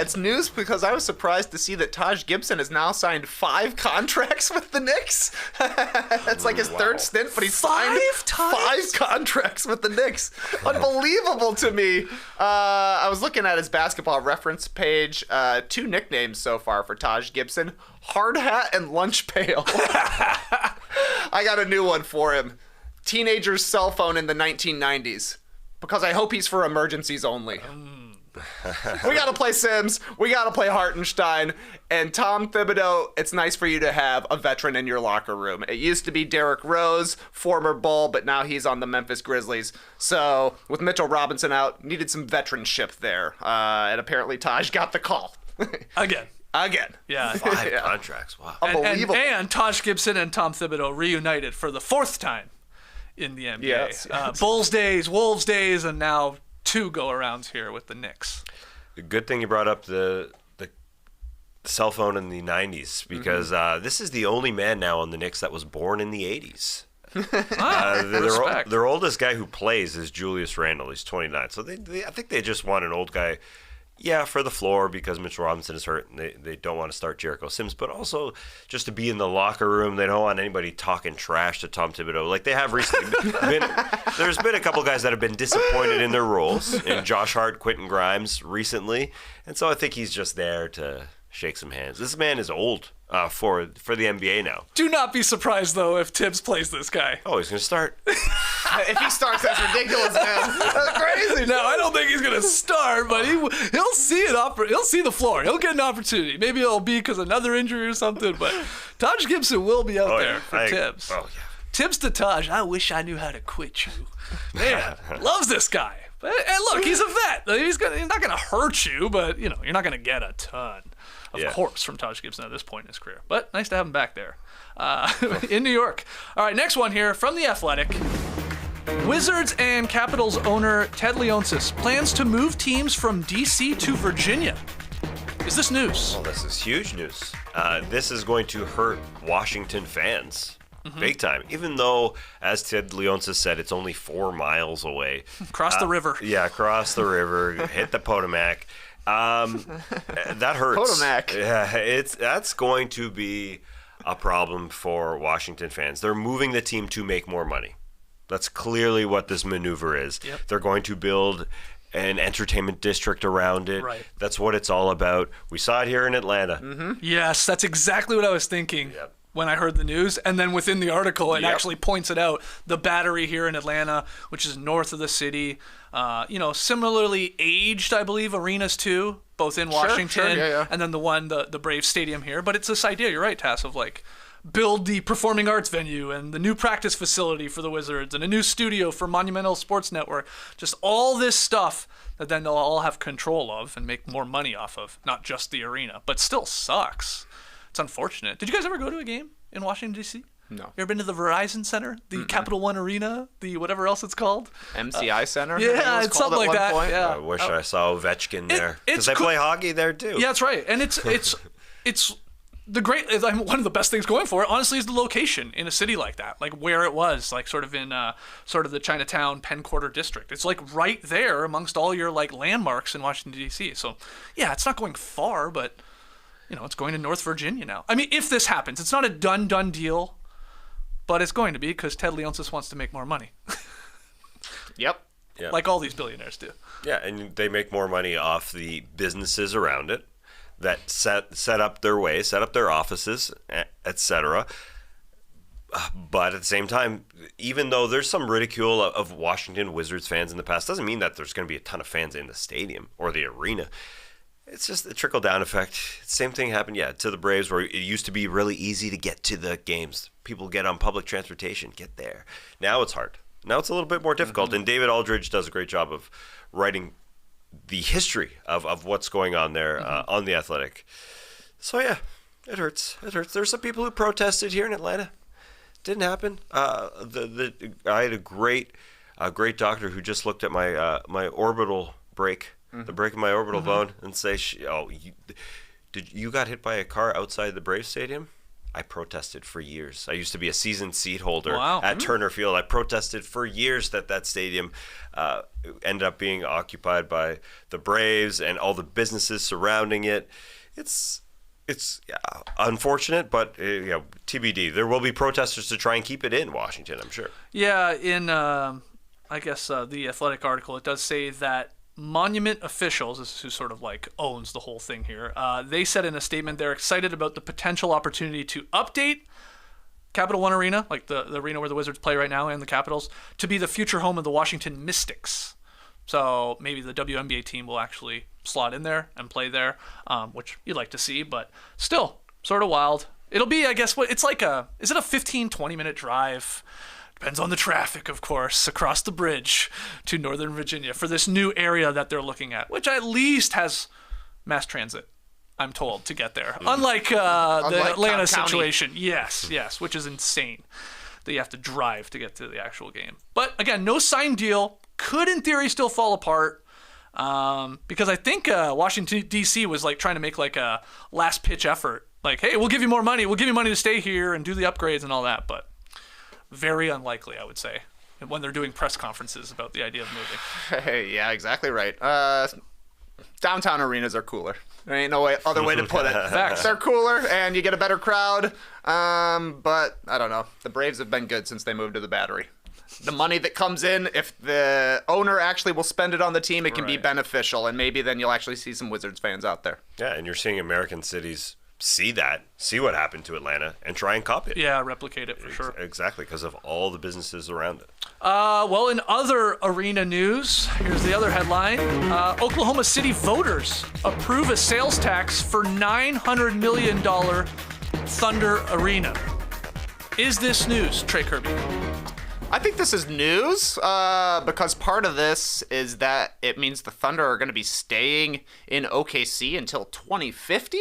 It's news because I was surprised to see that Taj Gibson has now signed 5 contracts with the Knicks. It's like his third stint, but he's signed 5 contracts with the Knicks. Unbelievable to me. I was looking at his basketball reference page. 2 nicknames so far for Taj Gibson: Hard Hat and Lunch Pail. I got a new one for him: Teenager's Cell Phone in the 1990s. Because I hope he's for emergencies only. We got to play Sims. We got to play Hartenstein. And Tom Thibodeau, it's nice for you to have a veteran in your locker room. It used to be Derrick Rose, former Bull, but now he's on the Memphis Grizzlies. So with Mitchell Robinson out, needed some veteranship there. And apparently Taj got the call. Again. Again. Yeah. 5 contracts. Wow. Unbelievable. And Taj Gibson and Tom Thibodeau reunited for the 4th time in the NBA. Yes. Bulls days, Wolves days, and now 2 go-arounds here with the Knicks. The good thing you brought up the cell phone in the 90s, because this is the only man now on the Knicks that was born in the 80s. Their oldest guy who plays is Julius Randle. He's 29. So I think they just want an old guy, for the floor because Mitchell Robinson is hurt and they don't want to start Jericho Sims, but also just to be in the locker room. They don't want anybody talking trash to Tom Thibodeau. Like they have recently there's been a couple guys that have been disappointed in their roles, and Josh Hart, Quentin Grimes recently. And so I think he's just there to shake some hands. This man is old for the NBA now. Do not be surprised, though, if Tibbs plays this guy. Oh, he's going to start. If he starts, that's ridiculous, man. That's crazy. No, I don't think he's going to start, but he'll see he'll see the floor. He'll get an opportunity. Maybe it'll be because of another injury or something, but Taj Gibson will be out there for Tibbs. Oh, yeah. Tibbs to Taj, I wish I knew how to quit you. Man, loves this guy. But, and look, he's a vet. He's not going to hurt you, but you're not going to get a ton. Of course, from Taj Gibson at this point in his career. But nice to have him back there in New York. All right, next one here from The Athletic. Wizards and Capitals owner Ted Leonsis plans to move teams from D.C. to Virginia. Is this news? Well, this is huge news. This is going to hurt Washington fans. Big time. Even though, as Ted Leonsis said, it's only 4 miles away. Across the river. Yeah, across the river. Hit the Potomac. That hurts. Potomac. Yeah, that's going to be a problem for Washington fans. They're moving the team to make more money. That's clearly what this maneuver is. Yep. They're going to build an entertainment district around it. Right. That's what it's all about. We saw it here in Atlanta. Yes, that's exactly what I was thinking. Yep. When I heard the news, and then within the article it actually points it out, the Battery here in Atlanta, which is north of the city, similarly aged, I believe, arenas too, both in Washington and then the Braves Stadium here. But it's this idea, you're right, Tass, of like build the performing arts venue and the new practice facility for the Wizards and a new studio for Monumental Sports Network, just all this stuff that then they'll all have control of and make more money off of, not just the arena, but still sucks. It's unfortunate. Did you guys ever go to a game in Washington, D.C.? No. You ever been to the Verizon Center? The Capital One Arena? The whatever else it's called? MCI Center? Yeah, it's something like that. Yeah. I wish I saw Ovechkin there. Because they cool. play hockey there, too. Yeah, that's right. And it's the great, one of the best things going for it, honestly, is the location in a city like that. Like where it was, like sort of in sort of the Chinatown Penn Quarter district. It's like right there amongst all your like landmarks in Washington, D.C. So, yeah, it's not going far, but... it's going to North Virginia now. I mean, if this happens, it's not a done deal, but it's going to be because Ted Leonsis wants to make more money. Yep. Yeah. Like all these billionaires do. Yeah, and they make more money off the businesses around it that set up their way, set up their offices, etc. But at the same time, even though there's some ridicule of Washington Wizards fans in the past, doesn't mean that there's going to be a ton of fans in the stadium or the arena. It's just a trickle-down effect. Same thing happened, to the Braves, where it used to be really easy to get to the games. People get on public transportation, get there. Now it's hard. Now it's a little bit more difficult, and David Aldridge does a great job of writing the history of what's going on there on The Athletic. So, yeah, it hurts. It hurts. There's some people who protested here in Atlanta. Didn't happen. I had a great doctor who just looked at my orbital break. The break in my orbital bone, and say, you got hit by a car outside the Braves Stadium? I protested for years. I used to be a season seat holder at Turner Field. I protested for years that stadium ended up being occupied by the Braves and all the businesses surrounding it. It's unfortunate, but TBD. There will be protesters to try and keep it in Washington, I'm sure. Yeah, in I guess the Athletic article, it does say that Monument officials, this is who sort of like owns the whole thing here, they said in a statement they're excited about the potential opportunity to update Capital One Arena, like the arena where the Wizards play right now, and the Capitals, to be the future home of the Washington Mystics. So maybe the WNBA team will actually slot in there and play there, which you'd like to see, but still sort of wild. It'll be, I guess, is it a 15, 20-minute drive? Depends on the traffic, of course, across the bridge to Northern Virginia for this new area that they're looking at, which at least has mass transit. I'm told, to get there. Unlike the Atlanta situation. Yes, which is insane that you have to drive to get to the actual game. But again, no signed deal. Could, in theory, still fall apart. Because I think Washington, D.C. was like trying to make like a last pitch effort. Like, hey, we'll give you more money. We'll give you money to stay here and do the upgrades and all that. But very unlikely, I would say, when they're doing press conferences about the idea of moving. Hey, yeah, exactly right. Downtown arenas are cooler. There ain't no other way to put it. Facts. They're cooler, and you get a better crowd. But I don't know. The Braves have been good since they moved to the Battery. The money that comes in, if the owner actually will spend it on the team, it can be beneficial, and maybe then you'll actually see some Wizards fans out there. Yeah, and you're seeing American cities see what happened to Atlanta, and try and copy it. Yeah, replicate it for sure. Exactly, because of all the businesses around it. Well, in other arena news, here's the other headline. Oklahoma City voters approve a sales tax for $900 million Thunder Arena. Is this news, Trey Kirby? I think this is news because part of this is that it means the Thunder are going to be staying in OKC until 2050.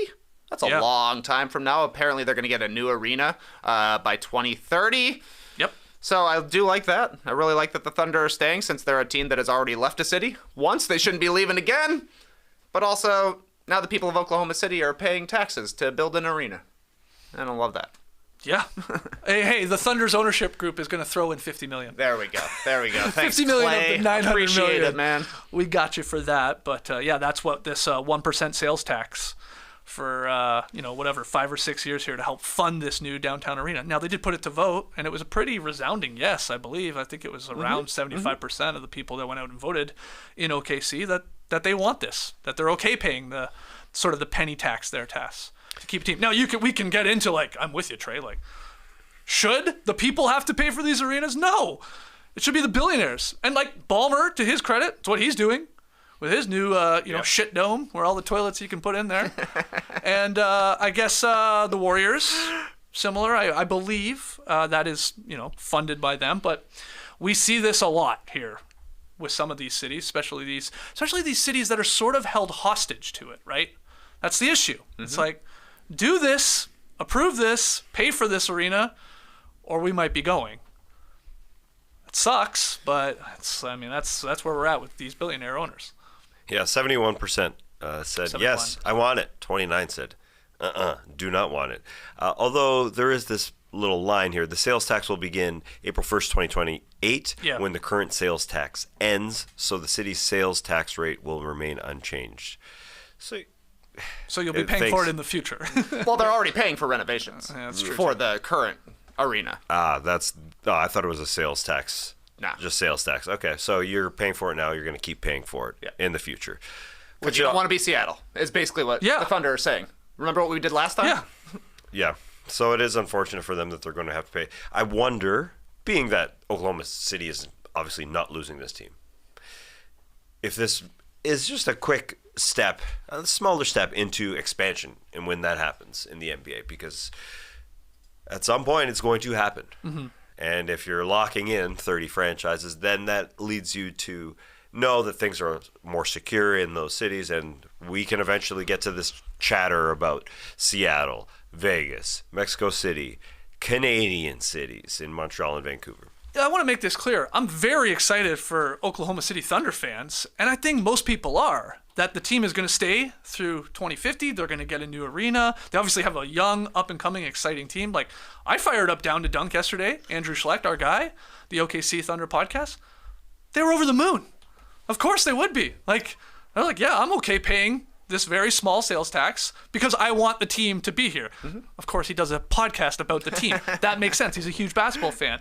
That's a long time from now. Apparently, they're going to get a new arena by 2030. Yep. So I do like that. I really like that the Thunder are staying since they're a team that has already left a city once. They shouldn't be leaving again. But also, now the people of Oklahoma City are paying taxes to build an arena. And I love that. Yeah. hey, the Thunder's ownership group is going to throw in $50 million. There we go. Thanks, $50 million Clay. of the $900 Appreciate million. it, man. We got you for that. But yeah, that's what this 1% sales tax for, whatever, 5 or 6 years here to help fund this new downtown arena. Now, they did put it to vote, and it was a pretty resounding yes, I believe. I think it was around 75% of the people that went out and voted in OKC that they want this, that they're okay paying the sort of the penny tax there, Tass, to keep a team. Now, we can get into, like, I'm with you, Trey, like, should the people have to pay for these arenas? No. It should be the billionaires. And, like, Ballmer, to his credit, it's what he's doing with his new, shit dome where all the toilets you can put in there. And I guess the Warriors, similar, I believe that is, funded by them. But we see this a lot here with some of these cities, especially these cities that are sort of held hostage to it, right? That's the issue. It's like, do this, approve this, pay for this arena, or we might be going. It sucks, but that's where we're at with these billionaire owners. Yeah, 71% said 71. yes, I want it. 29 said do not want it. Although there is this little line here, the sales tax will begin April 1st, 2028 when the current sales tax ends, so the city's sales tax rate will remain unchanged. So you'll be paying for it in the future. Well, they're already paying for renovations for the current arena. I thought it was a sales tax. Nah. Just sales tax. Okay, so you're paying for it now. You're going to keep paying for it in the future. But you don't want to be Seattle, is basically what the Thunder are saying. Remember what we did last time? Yeah. Yeah. So it is unfortunate for them that they're going to have to pay. I wonder, being that Oklahoma City is obviously not losing this team, if this is just a quick step, a smaller step into expansion and when that happens in the NBA, because at some point it's going to happen. Mm-hmm. And if you're locking in 30 franchises, then that leads you to know that things are more secure in those cities, and we can eventually get to this chatter about Seattle, Vegas, Mexico City, Canadian cities in Montreal and Vancouver. I want to make this clear. I'm very excited for Oklahoma City Thunder fans, and I think most people are, that the team is going to stay through 2050. They're going to get a new arena. They obviously have a young, up-and-coming, exciting team. Like, I fired up Down to Dunk yesterday. Andrew Schlecht, our guy, the OKC Thunder podcast. They were over the moon. Of course they would be. Like, they're like, yeah, I'm okay paying this very small sales tax because I want the team to be here. Mm-hmm. Of course, he does a podcast about the team. That makes sense. He's a huge basketball fan.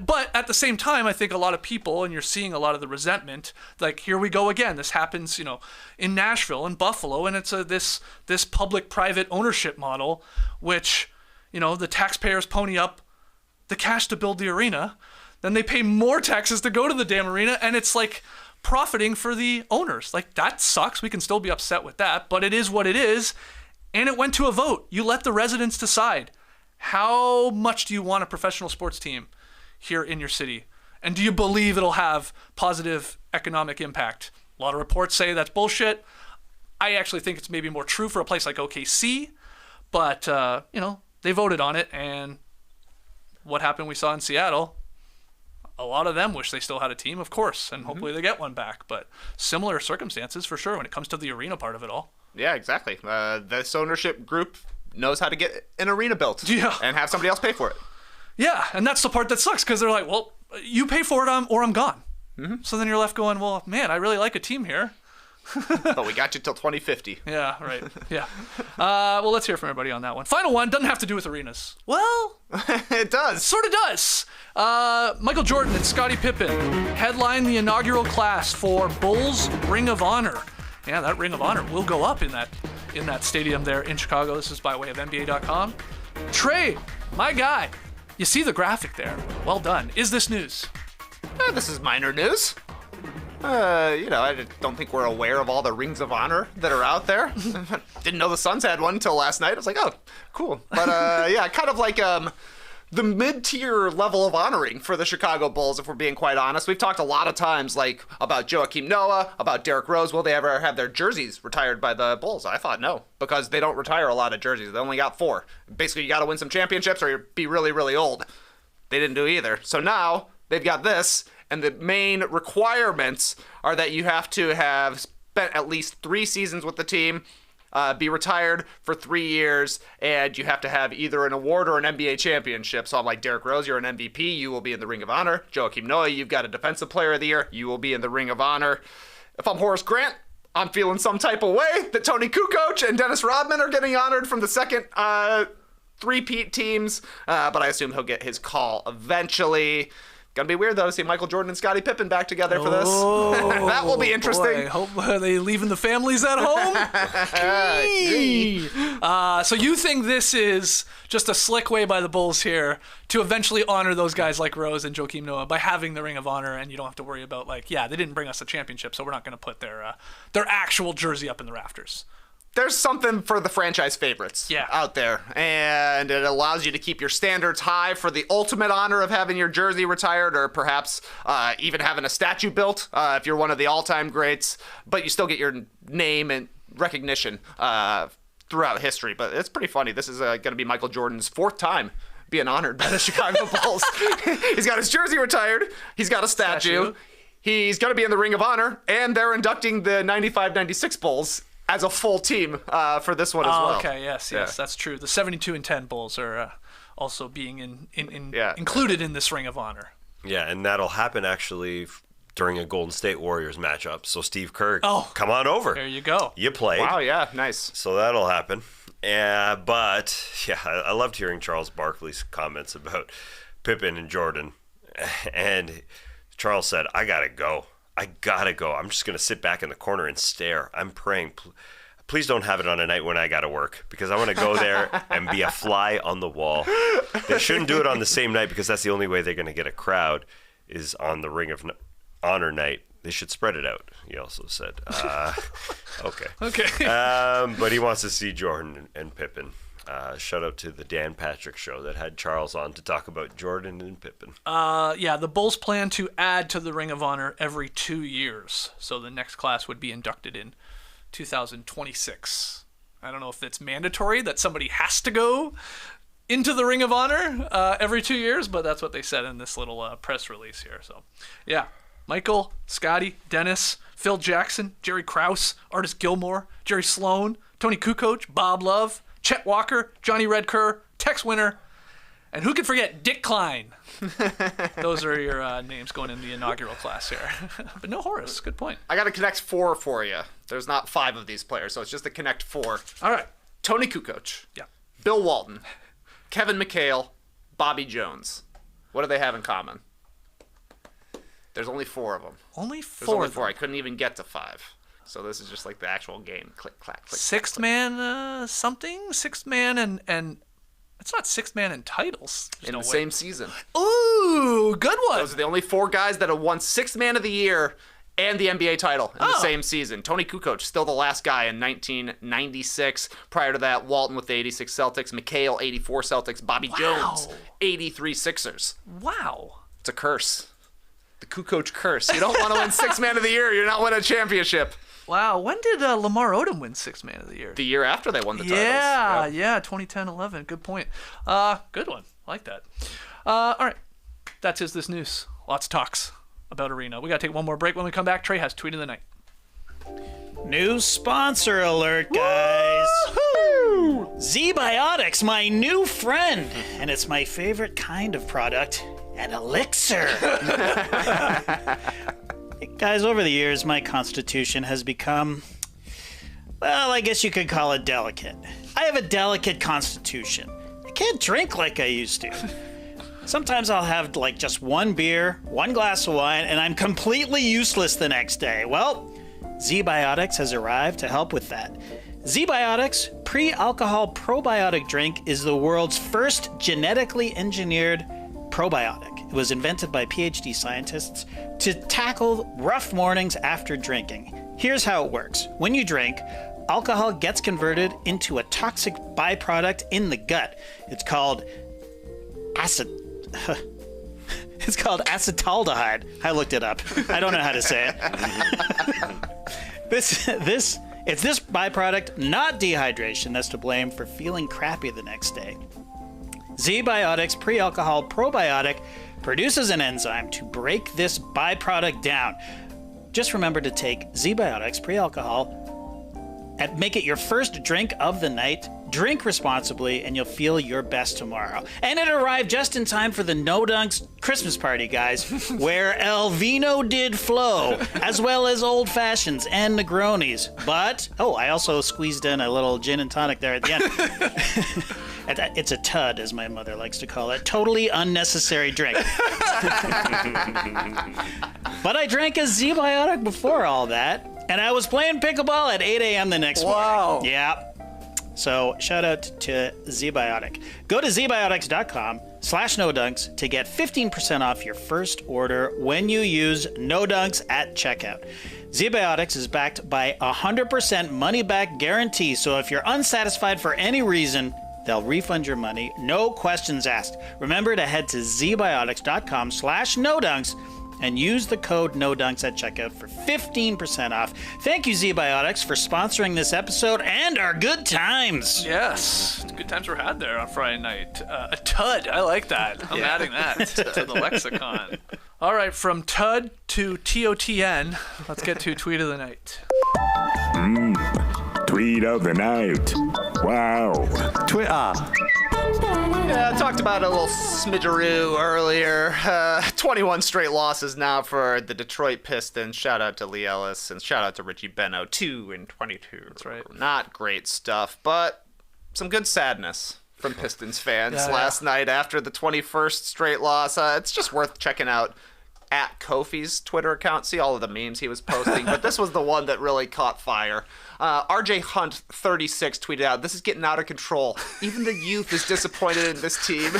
But at the same time, I think a lot of people, and you're seeing a lot of the resentment, like, here we go again. This happens, in Nashville and Buffalo, and it's this public-private ownership model, which, the taxpayers pony up the cash to build the arena, then they pay more taxes to go to the damn arena, and it's like profiting for the owners. Like, that sucks. We can still be upset with that, but it is what it is. And it went to a vote. You let the residents decide. How much do you want a professional sports team here in your city? And do you believe it'll have positive economic impact? A lot of reports say that's bullshit. I actually think it's maybe more true for a place like OKC, but, they voted on it, and what happened we saw in Seattle, a lot of them wish they still had a team, of course, and hopefully they get one back, but similar circumstances for sure when it comes to the arena part of it all. Yeah, exactly. This ownership group knows how to get an arena built and have somebody else pay for it. Yeah, and that's the part that sucks because they're like, well, you pay for it or I'm gone. So then you're left going, well, man, I really like a team here. But we got you till 2050. Yeah, right. Yeah. Well, let's hear from everybody on that one. Final one doesn't have to do with arenas. Well, It does. sort of does. Michael Jordan and Scottie Pippen headline the inaugural class for Bulls Ring of Honor. Yeah, that Ring of Honor will go up in that stadium there in Chicago. This is by way of NBA.com. Trey, my guy, you see the graphic there. Well done. Is this news? This is minor news. I don't think we're aware of all the rings of honor that are out there. Didn't know the Suns had one until last night. I was like, oh, cool. But kind of like the mid-tier level of honoring for the Chicago Bulls, if we're being quite honest. We've talked a lot of times like about Joakim Noah, about Derrick Rose. Will they ever have their jerseys retired by the Bulls? I thought no, because they don't retire a lot of jerseys. They only got 4. Basically, you got to win some championships or you'll be really, really old. They didn't do either. So now they've got this. And the main requirements are that you have to have spent at least 3 seasons with the team, be retired for 3 years, and you have to have either an award or an NBA championship. So I'm like, Derrick Rose, you're an MVP, you will be in the Ring of Honor. Joakim Noah, you've got a Defensive Player of the Year, you will be in the Ring of Honor. If I'm Horace Grant, I'm feeling some type of way that Tony Kukoc and Dennis Rodman are getting honored from the second three-peat teams, but I assume he'll get his call eventually. Gonna be weird though to see Michael Jordan and Scottie Pippen back together for this. That will be interesting. Boy, hope are they leaving the families at home? So you think this is just a slick way by the Bulls here to eventually honor those guys like Rose and Joakim Noah by having the Ring of Honor, and you don't have to worry about they didn't bring us a championship, so we're not going to put their actual jersey up in the rafters. There's something for the franchise favorites out there, and it allows you to keep your standards high for the ultimate honor of having your jersey retired, or perhaps even having a statue built if you're one of the all-time greats, but you still get your name and recognition throughout history. But it's pretty funny. This is going to be Michael Jordan's 4th time being honored by the Chicago Bulls. He's got his jersey retired. He's got a statue. He's going to be in the Ring of Honor, and they're inducting the 95-96 Bulls as a full team for this one as well. Okay, yes, that's true. The 72-10 Bulls are also being included in this Ring of Honor. Yeah, and that'll happen actually during a Golden State Warriors matchup. So Steve Kerr, come on over. There you go. You played. Wow, yeah, nice. So that'll happen. I loved hearing Charles Barkley's comments about Pippen and Jordan. And Charles said, I gotta go. I'm just going to sit back in the corner and stare. I'm praying. Please don't have it on a night when I got to work, because I want to go there and be a fly on the wall. They shouldn't do it on the same night, because that's the only way they're going to get a crowd is on the Ring of Honor night. They should spread it out, he also said. Okay. But he wants to see Jordan and Pippen. Shout out to the Dan Patrick Show that had Charles on to talk about Jordan and Pippen. The Bulls plan to add to the Ring of Honor every 2 years. So the next class would be inducted in 2026. I don't know if it's mandatory that somebody has to go into the Ring of Honor every 2 years, but that's what they said in this little press release here. So, yeah. Michael, Scottie, Dennis, Phil Jackson, Jerry Krause, Artis Gilmore, Jerry Sloan, Tony Kukoc, Bob Love, Chet Walker, Johnny Redker, Tex Winter, and who could forget Dick Klein? Those are your names going in the inaugural class here. But no Horace. Good point. I got to connect 4 for you. There's not 5 of these players, so it's just a connect 4. All right. Tony Kukoc. Yeah. Bill Walton. Kevin McHale. Bobby Jones. What do they have in common? There's only 4 of them. Only 4. There's only 4. I couldn't even get to 5. So this is just like the actual game. Click, clack, click. Sixth man something? Sixth man and it's not sixth man in titles. In the same season. Ooh, good one. Those are the only 4 guys that have won Sixth Man of the Year and the NBA title in the same season. Tony Kukoc, still the last guy in 1996. Prior to that, Walton with the 86 Celtics, McHale, 84 Celtics, Bobby Jones, 83 Sixers. Wow. It's a curse. The Kukoc curse. You don't want to win Sixth Man of the Year. You're not winning a championship. Wow, when did Lamar Odom win Sixth Man of the Year? The year after they won the titles. Yeah, 2010-11. Good point. Good one. I like that. All right, that's Is This News. Lots of talks about Arena. We got to take one more break. When we come back, Trey has Tweet of the Night. New sponsor alert, guys. Woo-hoo! Z-Biotics, my new friend. And it's my favorite kind of product, an elixir. Guys, over the years, my constitution has become, well, I guess you could call it delicate. I have a delicate constitution. I can't drink like I used to. Sometimes I'll have like just one beer, one glass of wine, and I'm completely useless the next day. Well, Z-Biotics has arrived to help with that. Z-Biotics pre-alcohol probiotic drink is the world's first genetically engineered probiotic. It was invented by PhD scientists to tackle rough mornings after drinking. Here's how it works. When you drink, alcohol gets converted into a toxic byproduct in the gut. It's called It's called acetaldehyde. I looked it up. I don't know how to say it. It's this byproduct, not dehydration, that's to blame for feeling crappy the next day. Z-Biotics pre-alcohol probiotic produces an enzyme to break this byproduct down. Just remember to take Z-Biotics pre-alcohol and make it your first drink of the night. Drink responsibly, and you'll feel your best tomorrow. And it arrived just in time for the No Dunks Christmas party, guys, where El Vino did flow, as well as Old Fashions and Negronis. But, I also squeezed in a little gin and tonic there at the end. It's a tud, as my mother likes to call it. Totally unnecessary drink. But I drank a Z-Biotic before all that, and I was playing pickleball at 8 a.m. the next morning. Wow. Yeah. So shout out to Z-Biotic. Go to zbiotics.com/nodunks to get 15% off your first order when you use No Dunks at checkout. Z-Biotics is backed by a 100% money-back guarantee, so if you're unsatisfied for any reason, they'll refund your money, no questions asked. Remember to head to zbiotics.com/nodunks and use the code NODUNKS at checkout for 15% off. Thank you, Z-Biotics, for sponsoring this episode and our good times. Yes, good times were had there on Friday night. A tud, I like that. I'm adding that to the lexicon. All right, from tud to TOTN, let's get to Tweet of the Night. Tweet of the Night. Wow. Twitter. Yeah, I talked about a little smidgeroo earlier. 21 straight losses now for the Detroit Pistons. Shout out to Lee Ellis and shout out to Richie Beno. 2-22. That's right. Not great stuff, but some good sadness from Pistons fans last night after the 21st straight loss. It's just worth checking out at Kofi's Twitter account. See all of the memes he was posting, but this was the one that really caught fire. RJ Hunt, 36, tweeted out, "This is getting out of control. Even the youth is disappointed in this team."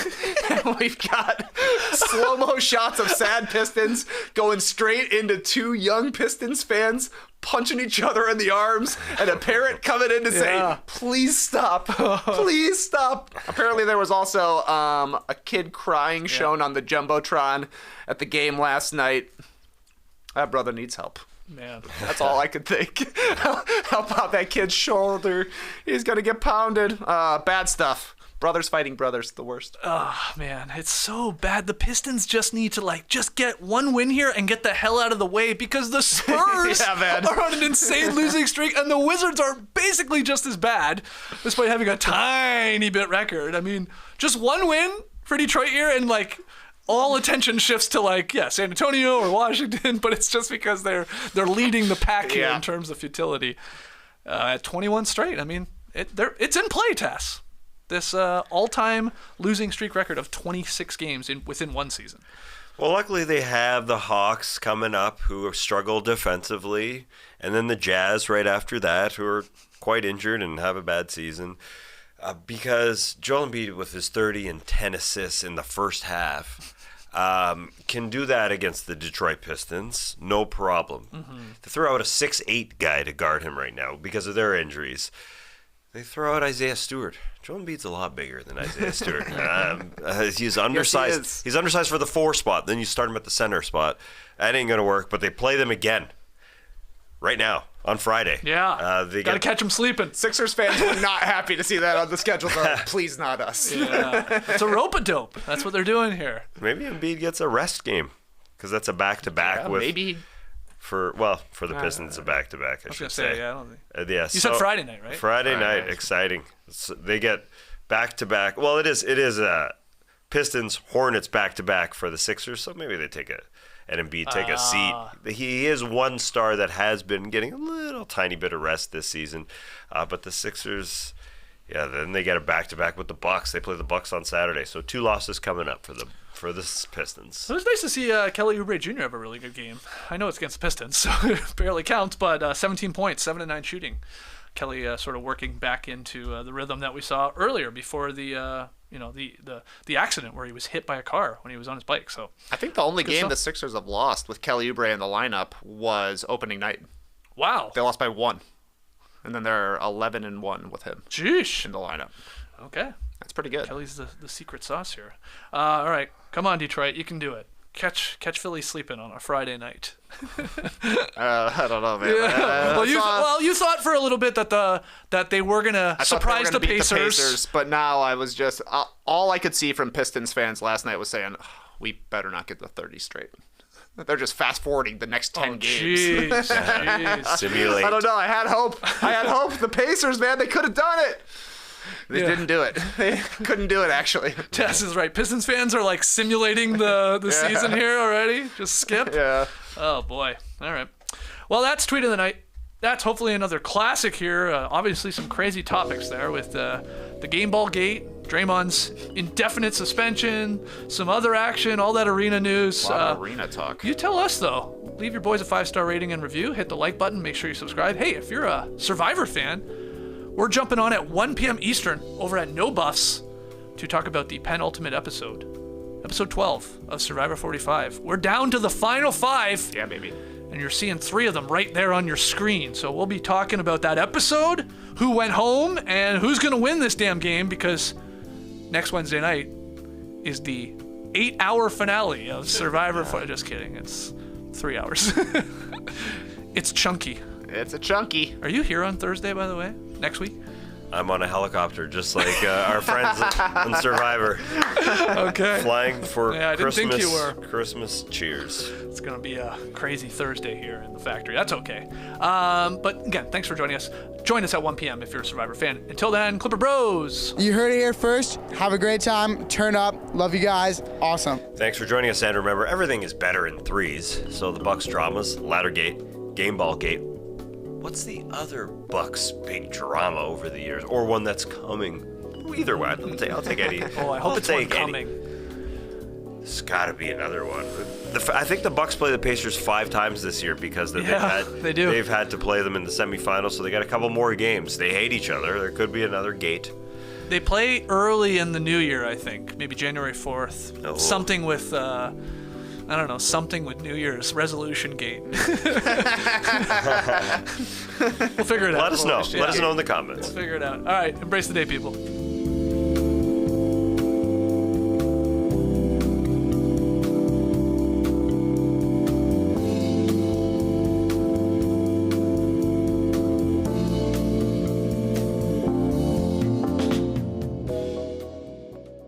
And we've got slow-mo shots of sad Pistons going straight into two young Pistons fans punching each other in the arms, and a parent coming in to say, "Please stop. Please stop." Apparently there was also a kid crying shown on the Jumbotron at the game last night. That brother needs help. Man. That's all I could think. Help out that kid's shoulder. He's going to get pounded. Bad stuff. Brothers fighting brothers, the worst. Oh, man, it's so bad. The Pistons just need to, just get one win here and get the hell out of the way because the Spurs are on an insane losing streak and the Wizards are basically just as bad despite having a tiny bit record. I mean, just one win for Detroit here and, all attention shifts to San Antonio or Washington, but it's just because they're leading the pack here in terms of futility. At 21 straight, I mean, it's in play, Tess. This all-time losing streak record of 26 games within one season. Well, luckily they have the Hawks coming up who have struggled defensively, and then the Jazz right after that who are quite injured and have a bad season. Because Joel Embiid with his 30 and 10 assists in the first half can do that against the Detroit Pistons, no problem. Mm-hmm. To throw out a 6'8" guy to guard him right now because of their injuries, They throw out Isaiah Stewart. Joel Embiid's a lot bigger than Isaiah Stewart. He's undersized. Yes, he is. He's undersized for the 4 spot. Then you start him at the center spot. That ain't gonna work. But they play them again right now on Friday. Yeah. They Gotta get catch them sleeping. Sixers fans were not happy to see that on the schedule. They're like, please not us. Yeah. It's a rope-a-dope. That's what they're doing here. maybe Embiid gets a rest game because that's a back-to-back with Maybe. for the Pistons a back-to-back. I I was should gonna say. say, yeah, I don't think. Yeah. You said Friday night, right? Friday night, exciting. So they get back-to-back. Well, it is Pistons Hornets back-to-back for the Sixers. So maybe they take and Embiid take a seat. He is one star that has been getting a little tiny bit of rest this season, but the Sixers, then they get a back-to-back with the Bucks. They play the Bucks on Saturday, so 2 losses coming up for the Pistons. It was nice to see Kelly Oubre Jr. have a really good game. I know it's against the Pistons, so it barely counts, but 17 points, 7 of 9 shooting. Kelly sort of working back into the rhythm that we saw earlier before the accident where he was hit by a car when he was on his bike. So I think the only game stuff. the Sixers have lost with Kelly Oubre in the lineup was opening night. wow, They lost by 1. And then they're 11-1 with him jeez. in the lineup. Okay, That's pretty good. Kelly's the secret sauce here. All right, come on, Detroit, you can do it. Catch Philly sleeping on a Friday night. I don't know, man. You thought for a little bit that they were gonna I thought they were surprise gonna the beat Pacers. But now I was just all I could see from Pistons fans last night was saying, we better not get the 30 straight. They're just fast forwarding the next 10 games. Jeez. Simulate. I don't know. I had hope. The Pacers, man, they could have done it. They didn't do it. They couldn't do it, actually. Tess is right. Pistons fans are like simulating the season here already. Just skip. Yeah. Oh boy. All right. Well, that's tweet of the night. That's hopefully another classic here. Obviously, some crazy topics there with the game ball gate, Draymond's indefinite suspension, some other action, all that arena news. A lot of arena talk. You tell us though. Leave your boys a 5-star rating and review. Hit the like button. Make sure you subscribe. Hey, if you're a Survivor fan, we're jumping on at 1 p.m. Eastern over at No Buffs to talk about the penultimate episode 12 of Survivor 45. We're down to the final 5. Yeah, baby. And you're seeing 3 of them right there on your screen. So we'll be talking about that episode, who went home, and who's going to win this damn game, because next Wednesday night is the 8-hour finale of Survivor. Just kidding. It's 3 hours. It's chunky. It's a chunky. Are you here on Thursday, by the way? Next week? I'm on a helicopter, just like our friends on Survivor, Okay. flying for Yeah, I didn't Christmas. think you were. Christmas cheers. It's going to be a crazy Thursday here in the factory. That's okay. But again, thanks for joining us. Join us at 1 p.m. if you're a Survivor fan. Until then, Clipper Bros. You heard it here first. Have a great time. Turn up. Love you guys. Awesome. Thanks for joining us, and remember, everything is better in threes. So the Bucks dramas, Laddergate, Game Ball Gate. What's the other Bucks big drama over the years, or one that's coming? Either way, I'll take any. Oh, I hope it's one coming. There's got to be another one. I think the Bucks play the Pacers 5 times this year because they do. They've had to play them in the semifinals, so they got a couple more games. They hate each other. There could be another gate. They play early in the new year, I think. Maybe January 4th. Oh. Something with, I don't know, something with New Year's resolution gate. We'll figure it out. Let us know. Yeah. Let us know in the comments. We'll figure it out. All right. Embrace the day, people.